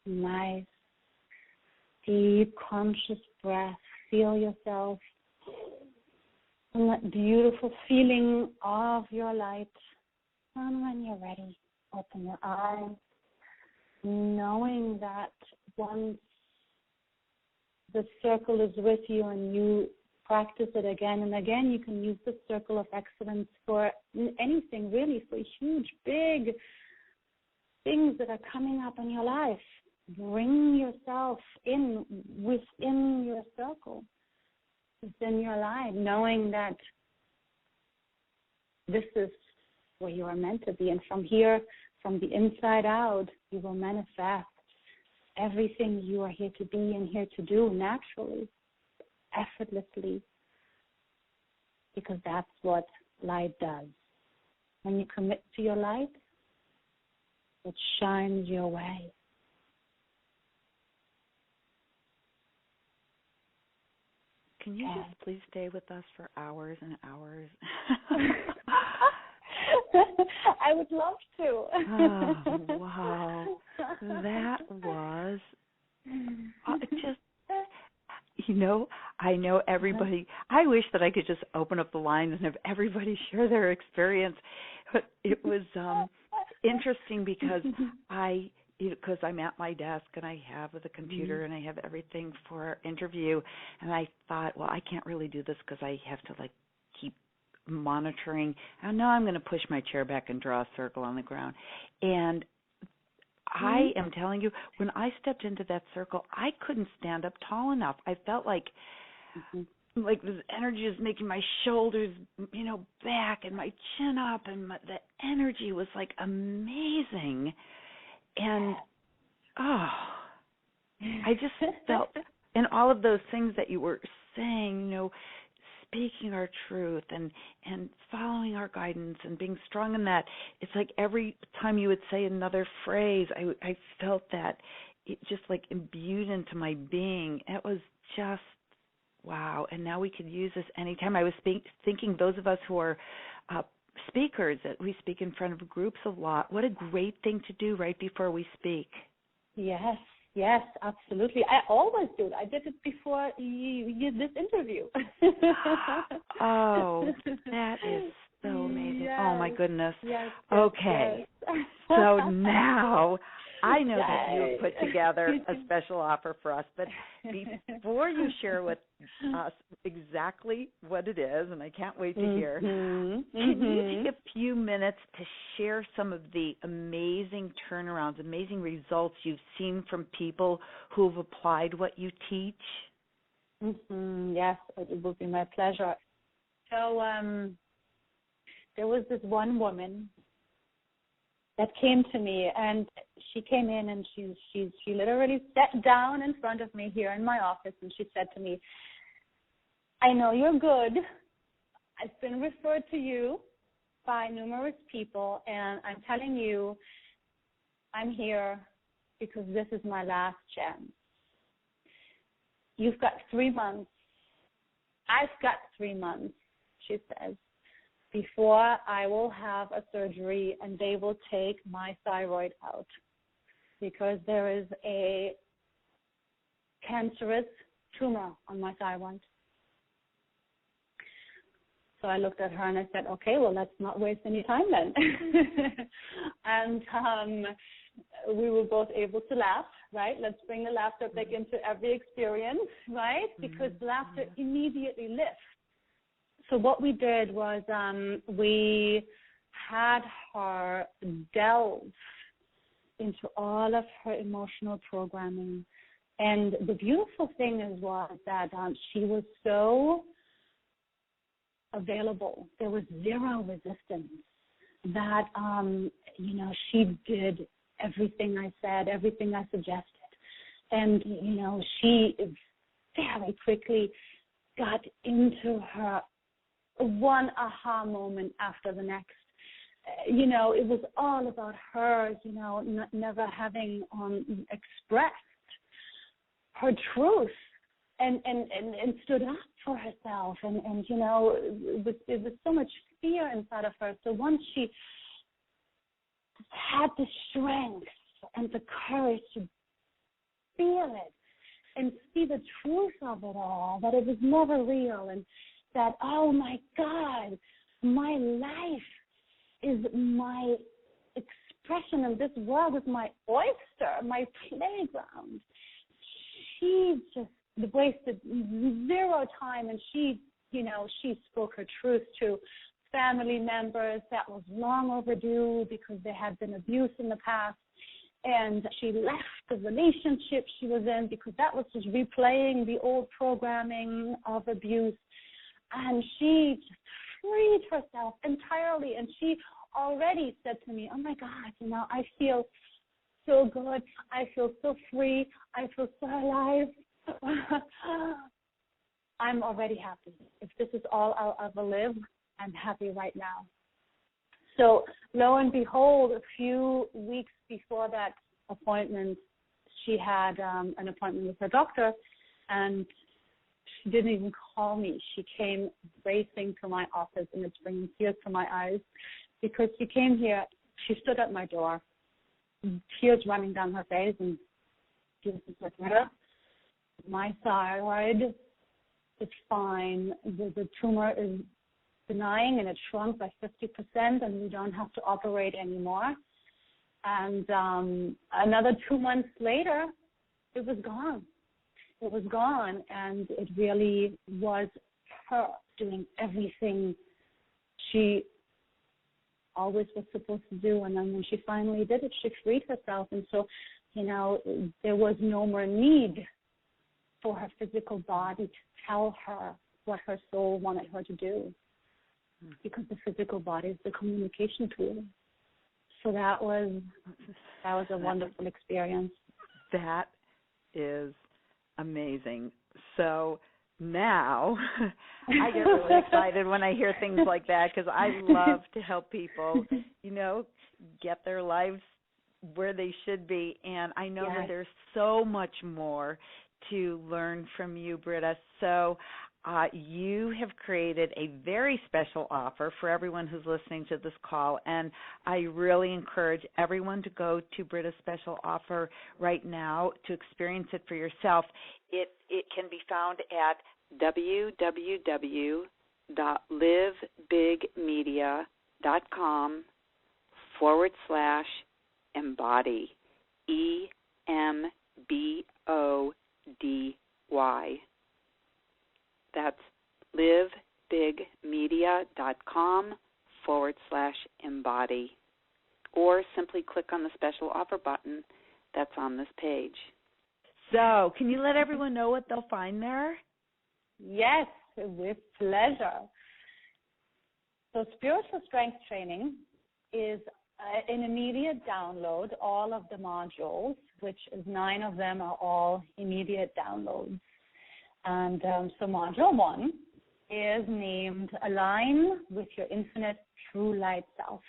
Nice, deep, conscious breath. Feel yourself in that beautiful feeling of your light. And when you're ready, open your eyes, knowing that once the circle is with you and you practice it again and again, you can use the circle of excellence for anything, really, for huge, big things that are coming up in your life. Bring yourself in within your circle, within your life, knowing that this is where you are meant to be. And from here, from the inside out, you will manifest everything you are here to be and here to do naturally, effortlessly, because that's what light does. When you commit to your light, it shines your way. Can you just please stay with us for hours and hours? I would love to. Oh, wow. That was just, I know everybody. I wish that I could just open up the lines and have everybody share their experience. But it was interesting because because I'm at my desk and I have the computer and I have everything for our interview, and I thought, well, I can't really do this because I have to keep monitoring. And now I'm going to push my chair back and draw a circle on the ground. And I am telling you, when I stepped into that circle, I couldn't stand up tall enough. I felt like this energy is making my shoulders, back and my chin up, and the energy was amazing. And, I just felt, and all of those things that you were saying, speaking our truth and following our guidance and being strong in that, it's like every time you would say another phrase, I felt that it just imbued into my being. It was just, wow. And now we could use this anytime. I was thinking those of us who are speakers, that we speak in front of groups a lot, what a great thing to do right before we speak. Yes, absolutely. I always do it. I did it before this interview. Oh, that is so amazing. Yes. Oh, my goodness. Yes, okay. Yes. So now I know that you have put together a special offer for us, but before you share with us exactly what it is, and I can't wait to hear, can you take a few minutes to share some of the amazing turnarounds, amazing results you've seen from people who have applied what you teach? Yes, it will be my pleasure. So there was this one woman that came to me, and she came in and she literally sat down in front of me here in my office, and she said to me, I know you're good. I've been referred to you by numerous people, and I'm telling you, I'm here because this is my last chance. You've got 3 months. I've got 3 months, she says, before I will have a surgery and they will take my thyroid out because there is a cancerous tumor on my thyroid. So I looked at her and I said, okay, well, let's not waste any time then. And we were both able to laugh, right? Let's bring the laughter back into every experience, right? Because laughter immediately lifts. So what we did was we had her delve into all of her emotional programming. And the beautiful thing was that she was so available. There was zero resistance. That, she did everything I said, everything I suggested. And, she very quickly got into her one aha moment after the next. It was all about her, never having expressed her truth and stood up for herself. And it was so much fear inside of her. So once she had the strength and the courage to feel it and see the truth of it all, that it was never real, and that, oh my God, my life is my expression, and this world is my oyster, my playground. She just wasted zero time, and she spoke her truth to family members that was long overdue because there had been abuse in the past. And she left the relationship she was in because that was just replaying the old programming of abuse. And she just freed herself entirely. And she already said to me, oh, my God, I feel so good. I feel so free. I feel so alive. I'm already happy. If this is all I'll ever live, I'm happy right now. So lo and behold, a few weeks before that appointment, she had an appointment with her doctor, and she didn't even call me. She came racing to my office, and it's bringing tears to my eyes because she came here. She stood at my door, tears running down her face, and she was just like, Britta, my thyroid is fine. The tumor is benign, and it shrunk by 50%, and we don't have to operate anymore. And another 2 months later, it was gone. It was gone, and it really was her doing everything she always was supposed to do. And then when she finally did it, she freed herself. And so, there was no more need for her physical body to tell her what her soul wanted her to do, because the physical body is the communication tool. So that was a wonderful experience. That is amazing. So now I get really excited when I hear things like that, because I love to help people, get their lives where they should be. And I know that there's so much more to learn from you, Britta. So you have created a very special offer for everyone who's listening to this call, and I really encourage everyone to go to Britta's special offer right now to experience it for yourself. It can be found at www.LiveBigMedia.com/embody, EMBODY. That's LiveBigMedia.com/embody. Or simply click on the special offer button that's on this page. So, can you let everyone know what they'll find there? Yes, with pleasure. So spiritual strength training is an immediate download. All of the modules, which is 9 of them, are all immediate downloads. And so module 1 is named Align with Your Infinite True Light Self.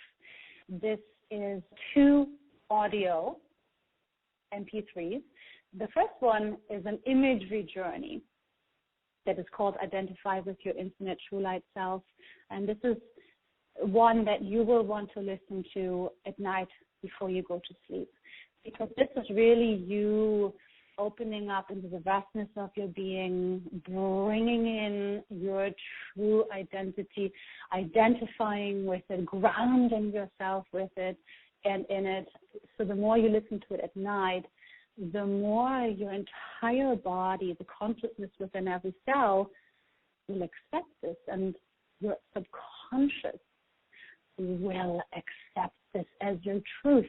This is 2 audio MP3s. The first one is an imagery journey that is called Identify with Your Infinite True Light Self. And this is one that you will want to listen to at night before you go to sleep, because this is really you opening up into the vastness of your being, bringing in your true identity, identifying with it, grounding yourself with it and in it. So the more you listen to it at night, the more your entire body, the consciousness within every cell, will accept this, and your subconscious will accept this as your truth.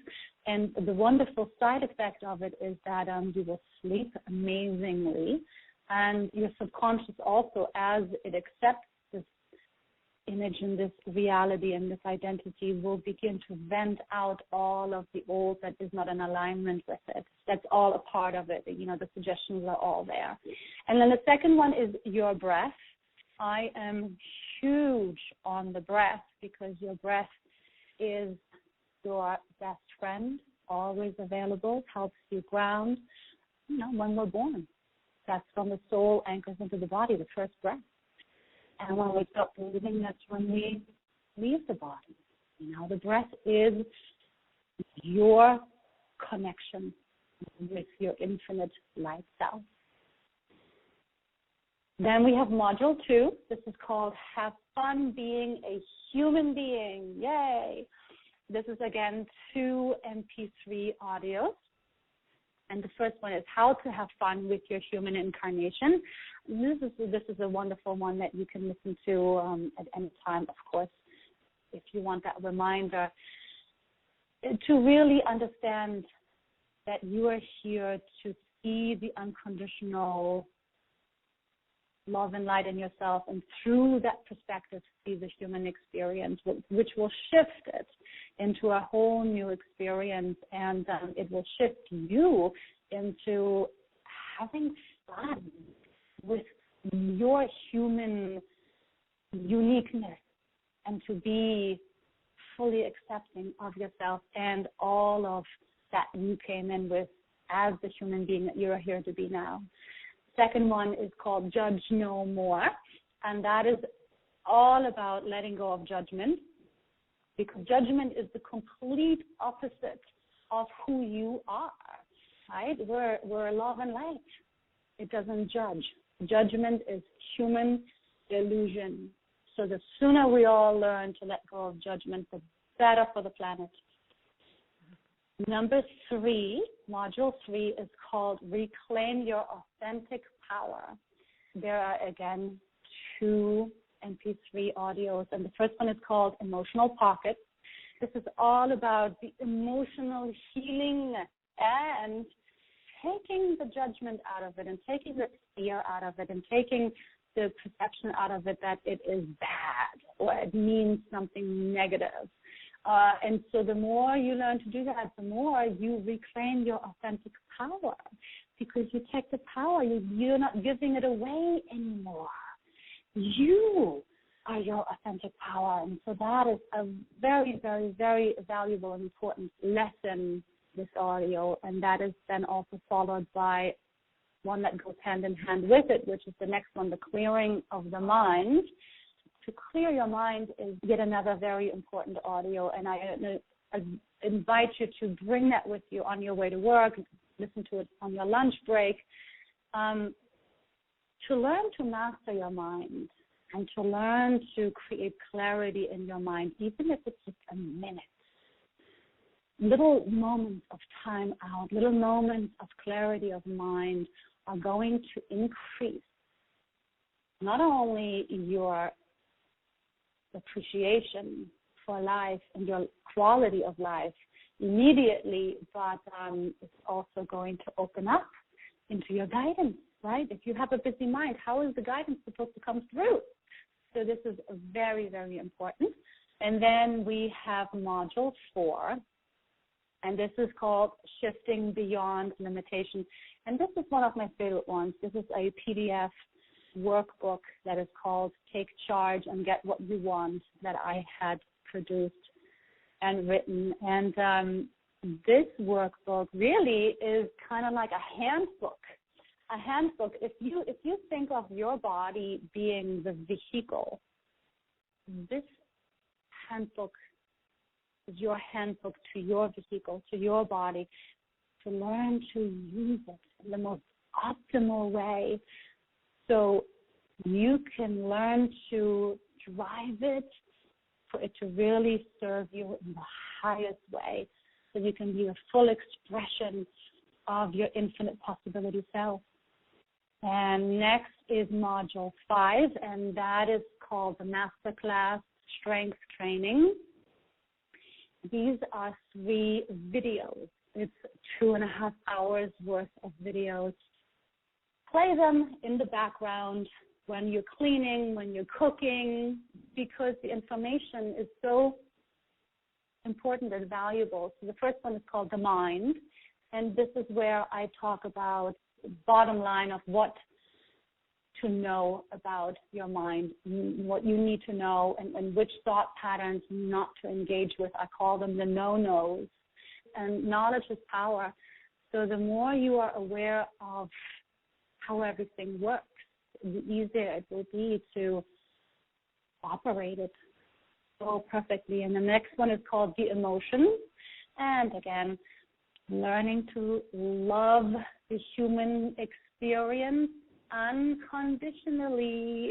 And the wonderful side effect of it is that you will sleep amazingly, and your subconscious also, as it accepts this image and this reality and this identity, will begin to vent out all of the old that is not in alignment with it. That's all a part of it. You know, the suggestions are all there. And then the second one is your breath. I am huge on the breath, because your breath is your best friend, always available, helps you ground. You know, when we're born, that's when the soul anchors into the body, the first breath. And when we stop breathing, that's when we leave the body. You know, the breath is your connection with your infinite light self. Then we have module 2. This is called Have Fun Being a Human Being. Yay! This is, again, 2 MP3 audios. And the first one is How to Have Fun with Your Human Incarnation. This is a wonderful one that you can listen to at any time, of course, if you want that reminder, to really understand that you are here to see the unconditional love and light in yourself, and through that perspective see the human experience, which will shift it into a whole new experience, and it will shift you into having fun with your human uniqueness, and to be fully accepting of yourself and all of that you came in with as the human being that you're here to be now. Second one is called Judge No More, and that is all about letting go of judgment, because judgment is the complete opposite of who you are, right? We're love and light. It doesn't judge. Judgment is human illusion. So the sooner we all learn to let go of judgment, the better for the planet. Number 3, module 3, is called Reclaim Your Authentic Power. There are, again, 2 MP3 audios, and the first one is called Emotional Pocket. This is all about the emotional healing and taking the judgment out of it, and taking the fear out of it, and taking the perception out of it that it is bad or it means something negative. And so the more you learn to do that, the more you reclaim your authentic power, because you take the power. You're not giving it away anymore. You are your authentic power. And so that is a very, very, very valuable and important lesson, this audio. And that is then also followed by one that goes hand in hand with it, which is the next one, the clearing of the mind. To clear your mind is yet another very important audio, and I invite you to bring that with you on your way to work, listen to it on your lunch break, to learn to master your mind and to learn to create clarity in your mind, even if it's just a minute. Little moments of time out, little moments of clarity of mind are going to increase not only your appreciation for life and your quality of life immediately, but it's also going to open up into your guidance, right? If you have a busy mind, how is the guidance supposed to come through? So this is very, very important. And then we have module 4, and this is called Shifting Beyond Limitation. And this is one of my favorite ones. This is a PDF workbook that is called Take Charge and Get What You Want that I had produced and written. And this workbook really is kind of like a handbook. A handbook. If you think of your body being the vehicle, this handbook is your handbook to your vehicle, to your body, to learn to use it in the most optimal way, so you can learn to drive it for it to really serve you in the highest way, so you can be a full expression of your infinite possibility self. And next is module 5, and that is called the Masterclass Strength Training. These are 3 videos. It's 2.5 hours worth of videos. Play them in the background when you're cleaning, when you're cooking, because the information is so important and valuable. So the first one is called The Mind, and this is where I talk about the bottom line of what to know about your mind, what you need to know, and which thought patterns not to engage with. I call them the no-nos. And knowledge is power. So the more you are aware of how everything works, the easier it will be to operate it so perfectly. And the next one is called The Emotions. And again, learning to love the human experience unconditionally.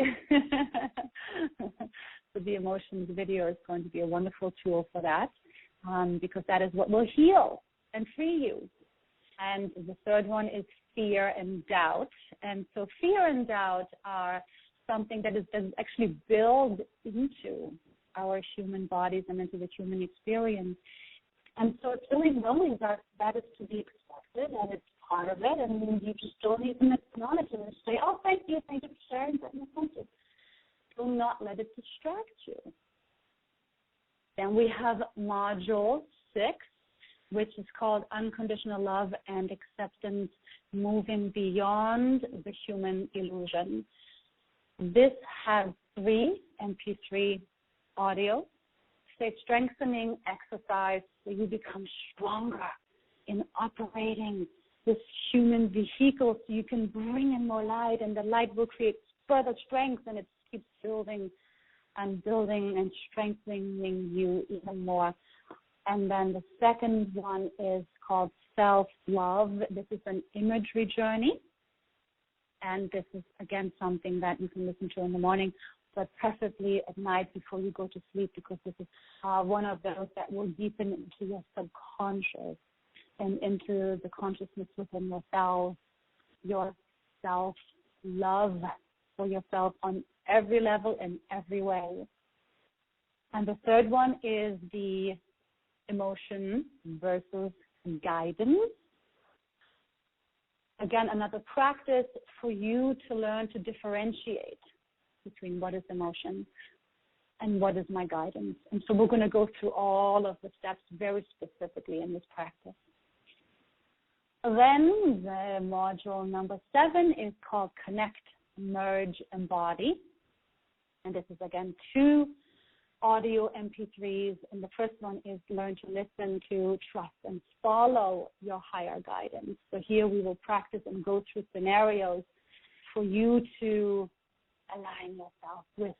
So the Emotions video is going to be a wonderful tool for that, because that is what will heal and free you. And the third one is Fear and Doubt. And so fear and doubt are something that is actually built into our human bodies and into the human experience. And so it's really knowing that that is to be expected and it's part of it, and you just don't even acknowledge it and say, oh, thank you for sharing that. Thank you. Do not let it distract you. Then we have module 6, which is called Unconditional Love and Acceptance, Moving Beyond the Human Illusion. This has 3 MP3 audio. It's a strengthening exercise so you become stronger in operating this human vehicle, so you can bring in more light, and the light will create further strength, and it keeps building and building and strengthening you even more. And then the second one is called Self-Love. This is an imagery journey, and this is, again, something that you can listen to in the morning, but preferably at night before you go to sleep, because this is one of those that will deepen into your subconscious and into the consciousness within yourself, your self-love for yourself on every level and every way. And the third one is the emotion versus guidance. Again, another practice for you to learn to differentiate between what is emotion and what is my guidance. And so we're going to go through all of the steps very specifically in this practice. Then the module number 7 is called Connect, Merge, Embody. And this is, again, 2 audio MP3s. And the first one is Learn to Listen to, Trust, and Follow Your Higher Guidance. So here we will practice and go through scenarios for you to align yourself with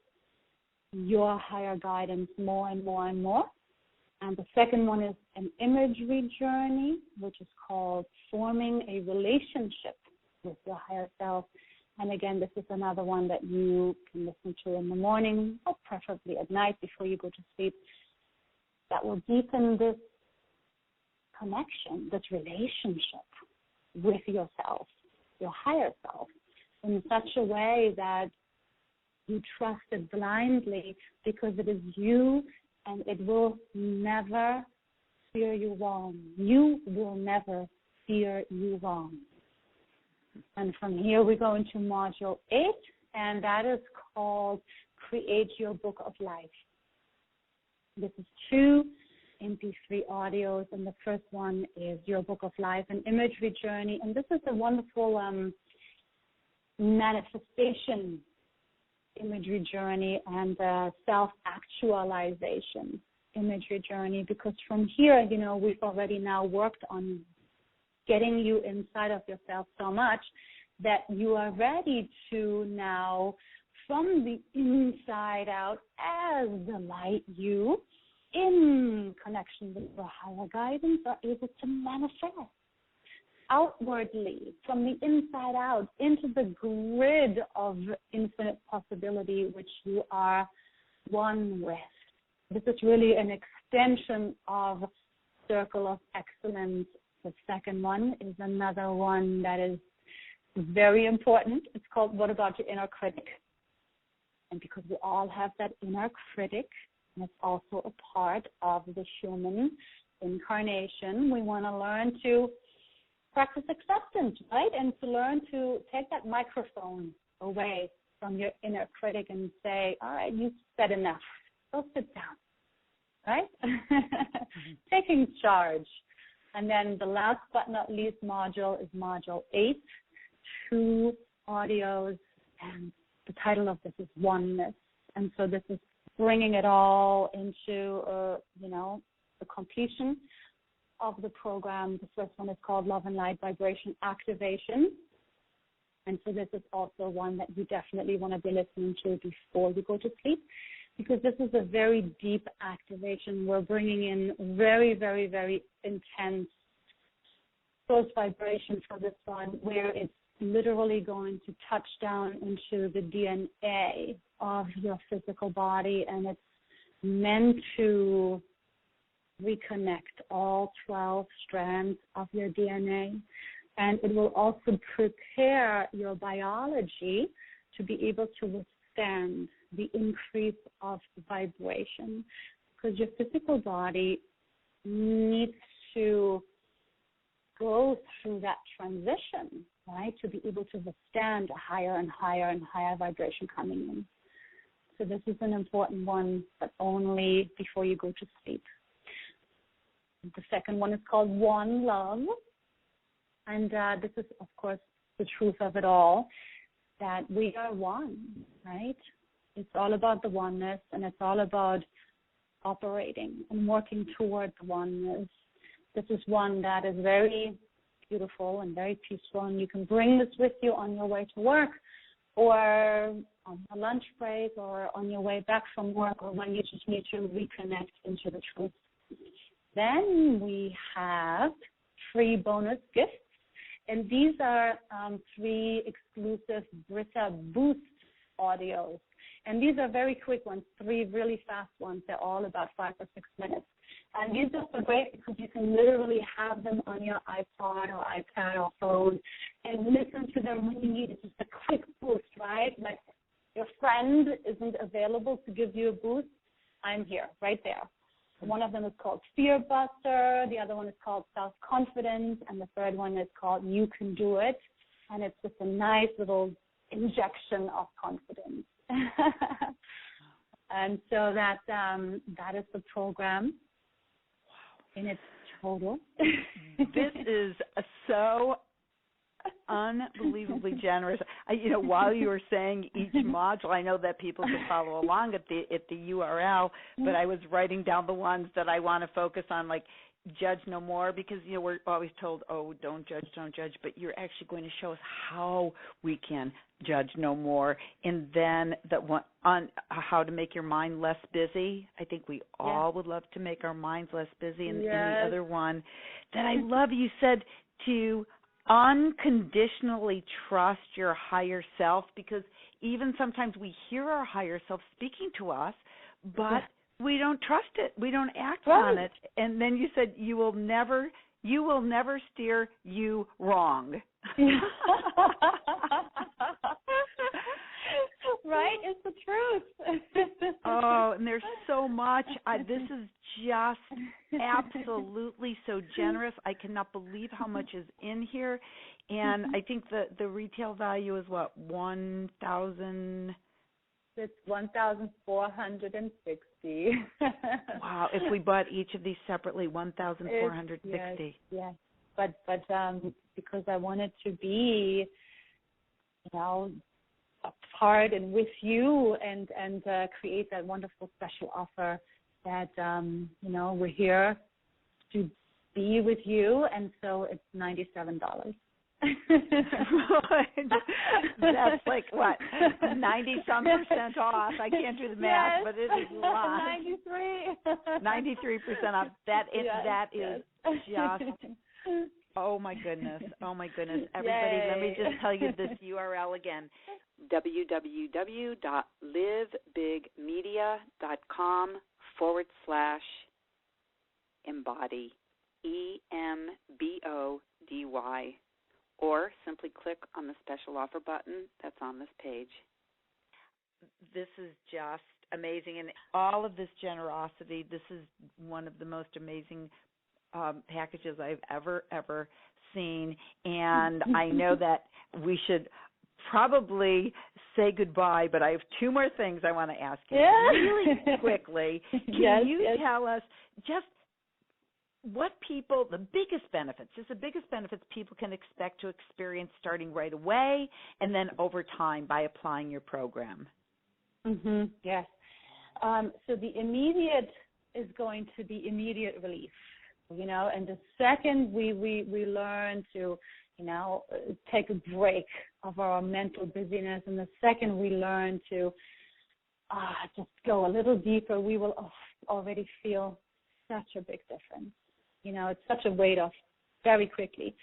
your higher guidance more and more and more. And the second one is an imagery journey, which is called Forming a Relationship with Your Higher Self. And again, this is another one that you can listen to in the morning, or preferably at night before you go to sleep. That will deepen this connection, this relationship with yourself, your higher self, in such a way that you trust it blindly, because it is you, and it will never steer you wrong. You will never steer you wrong. And from here we go into module 8, and that is called Create Your Book of Life. This is 2 MP3 audios, and the first one is your Book of Life and Imagery Journey. And this is a wonderful manifestation imagery journey and self-actualization imagery journey, because from here, we've already now worked on getting you inside of yourself so much that you are ready to now, from the inside out, as the light you, in connection with your higher guidance, are able to manifest outwardly, from the inside out, into the grid of infinite possibility which you are one with. This is really an extension of Circle of Excellence. The second one is another one that is very important. It's called What About Your Inner Critic? And because we all have that inner critic, and it's also a part of the human incarnation, we want to learn to practice acceptance, right? And to learn to take that microphone away from your inner critic and say, all right, you've said enough. Go sit down, right? Taking charge. And then the last but not least module is module 8, 2 audios, and the title of this is Oneness. And so this is bringing it all into, the completion of the program. The first one is called Love and Light Vibration Activation. And so this is also one that you definitely want to be listening to before you go to sleep, because this is a very deep activation. We're bringing in very, very, very intense source vibration for this one, where it's literally going to touch down into the DNA of your physical body, and it's meant to reconnect all 12 strands of your DNA, and it will also prepare your biology to be able to withstand the increase of vibration, because your physical body needs to go through that transition, right, to be able to withstand a higher and higher and higher vibration coming in. So this is an important one, but only before you go to sleep. The second one is called One Love, and this is, of course, the truth of it all, that we are one, right? It's all about the oneness, and it's all about operating and working toward the oneness. This is one that is very beautiful and very peaceful, and you can bring this with you on your way to work, or on your lunch break, or on your way back from work, or when you just need to reconnect into the truth. Then we have 3 bonus gifts, and these are 3 exclusive Britta Boost audios. And these are very quick ones, 3 really fast ones. They're all about 5 or 6 minutes. And these are so great because you can literally have them on your iPod or iPad or phone and listen to them when you need it. Just a quick boost, right? Like your friend isn't available to give you a boost. I'm here, right there. One of them is called Fear Buster. The other one is called Self-Confidence. And the third one is called You Can Do It. And it's just a nice little injection of confidence. And so that is the program in its total. This is so unbelievably generous. While you were saying each module, I know that people can follow along at the URL, but I was writing down the ones that I want to focus on, like Judge No More, because we're always told, oh, don't judge, but you're actually going to show us how we can judge no more. And then that one on how to make your mind less busy. I think we all would love to make our minds less busy. And the other one that I love, you said to unconditionally trust your higher self, because even sometimes we hear our higher self speaking to us, but we don't trust it. We don't act on it. And then you said you will never steer you wrong. Right? It's the truth. Oh, and there's so much. This is just absolutely so generous. I cannot believe how much is in here. And I think the retail value is what, $1,600? it's 1,460. Wow! If we bought each of these separately, 1,460. Yes. But because I wanted to be, a part and with you and create that wonderful special offer that we're here to be with you, and so it's $97. That's like what, 90-some% off. I can't do the math, but it is a lot. 93% off. That is just. Oh my goodness. Everybody, let me just tell you this URL again: www.LiveBigMedia.com/embody, EMBODY. Or simply click on the special offer button that's on this page. This is just amazing. And all of this generosity, this is one of the most amazing packages I've ever seen. And I know that we should probably say goodbye, but I have two more things I want to ask you really quickly. Can you tell us just what the biggest benefits people can expect to experience starting right away and then over time by applying your program? Mm-hmm. Yes. So the immediate is going to be immediate relief, and the second we learn to, take a break of our mental busyness, and the second we learn to just go a little deeper, we will already feel such a big difference. It's such a weight off very quickly.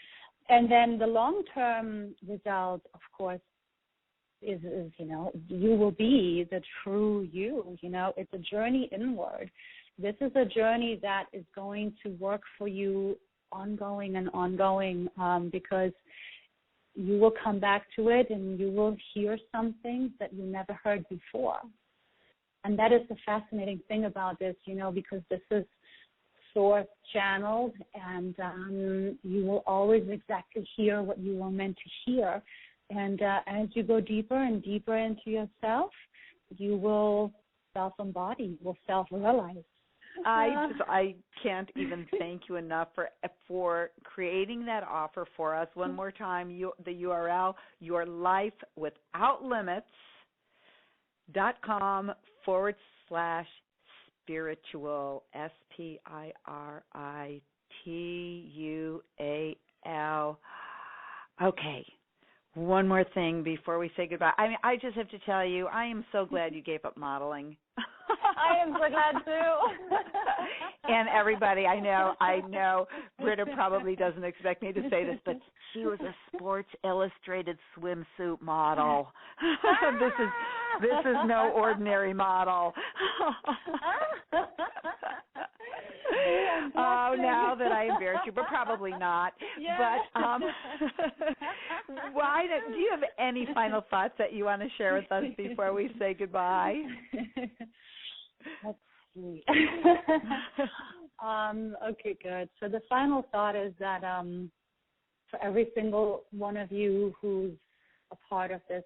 And then the long-term result, of course, is you will be the true you. It's a journey inward. This is a journey that is going to work for you ongoing, because you will come back to it and you will hear some things that you never heard before. And that is the fascinating thing about this, because this is source channeled, and you will always exactly hear what you were meant to hear. And as you go deeper and deeper into yourself, you will self-embody, you will self-realize. I can't even thank you enough for creating that offer for us. One more time, the URL, yourlifewithoutlimits.com/spiritual, SPIRITUAL. Okay. One more thing before we say goodbye. I just have to tell you, I am so glad you gave up modeling. I am so glad too. And everybody, I know, Britta probably doesn't expect me to say this, but she was a Sports Illustrated swimsuit model. This is no ordinary model. Oh, now that I embarrass you, but probably not. Yeah. But do you have any final thoughts that you want to share with us before we say goodbye? Let's see. Okay, good. So the final thought is that for every single one of you who's a part of this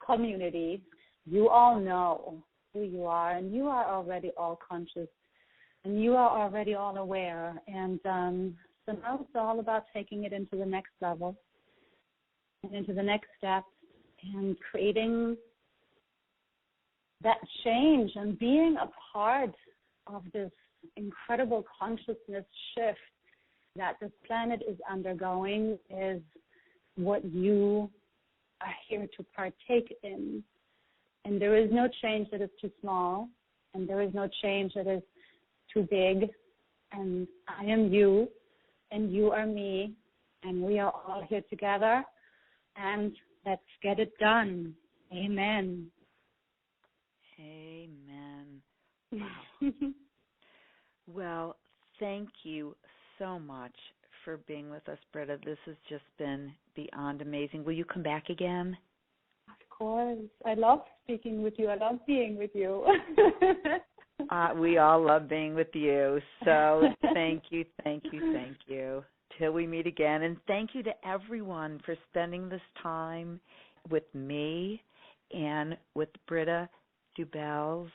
community, you all know who you are, and you are already all conscious, and you are already all aware. And so now it's all about taking it into the next level and into the next step and creating that change and being a part of this incredible consciousness shift that this planet is undergoing is what you are here to partake in. And there is no change that is too small, and there is no change that is too big. And I am you, and you are me, and we are all here together. And let's get it done. Amen. Amen. Wow. Well, thank you so much for being with us, Britta. This has just been beyond amazing. Will you come back again? Of course. I love speaking with you. I love being with you. We all love being with you. So thank you. Till we meet again. And thank you to everyone for spending this time with me and with Britta Dubbels,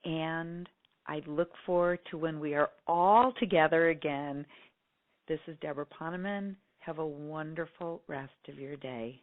and I look forward to when we are all together again. This is Deborah Poneman. Have a wonderful rest of your day.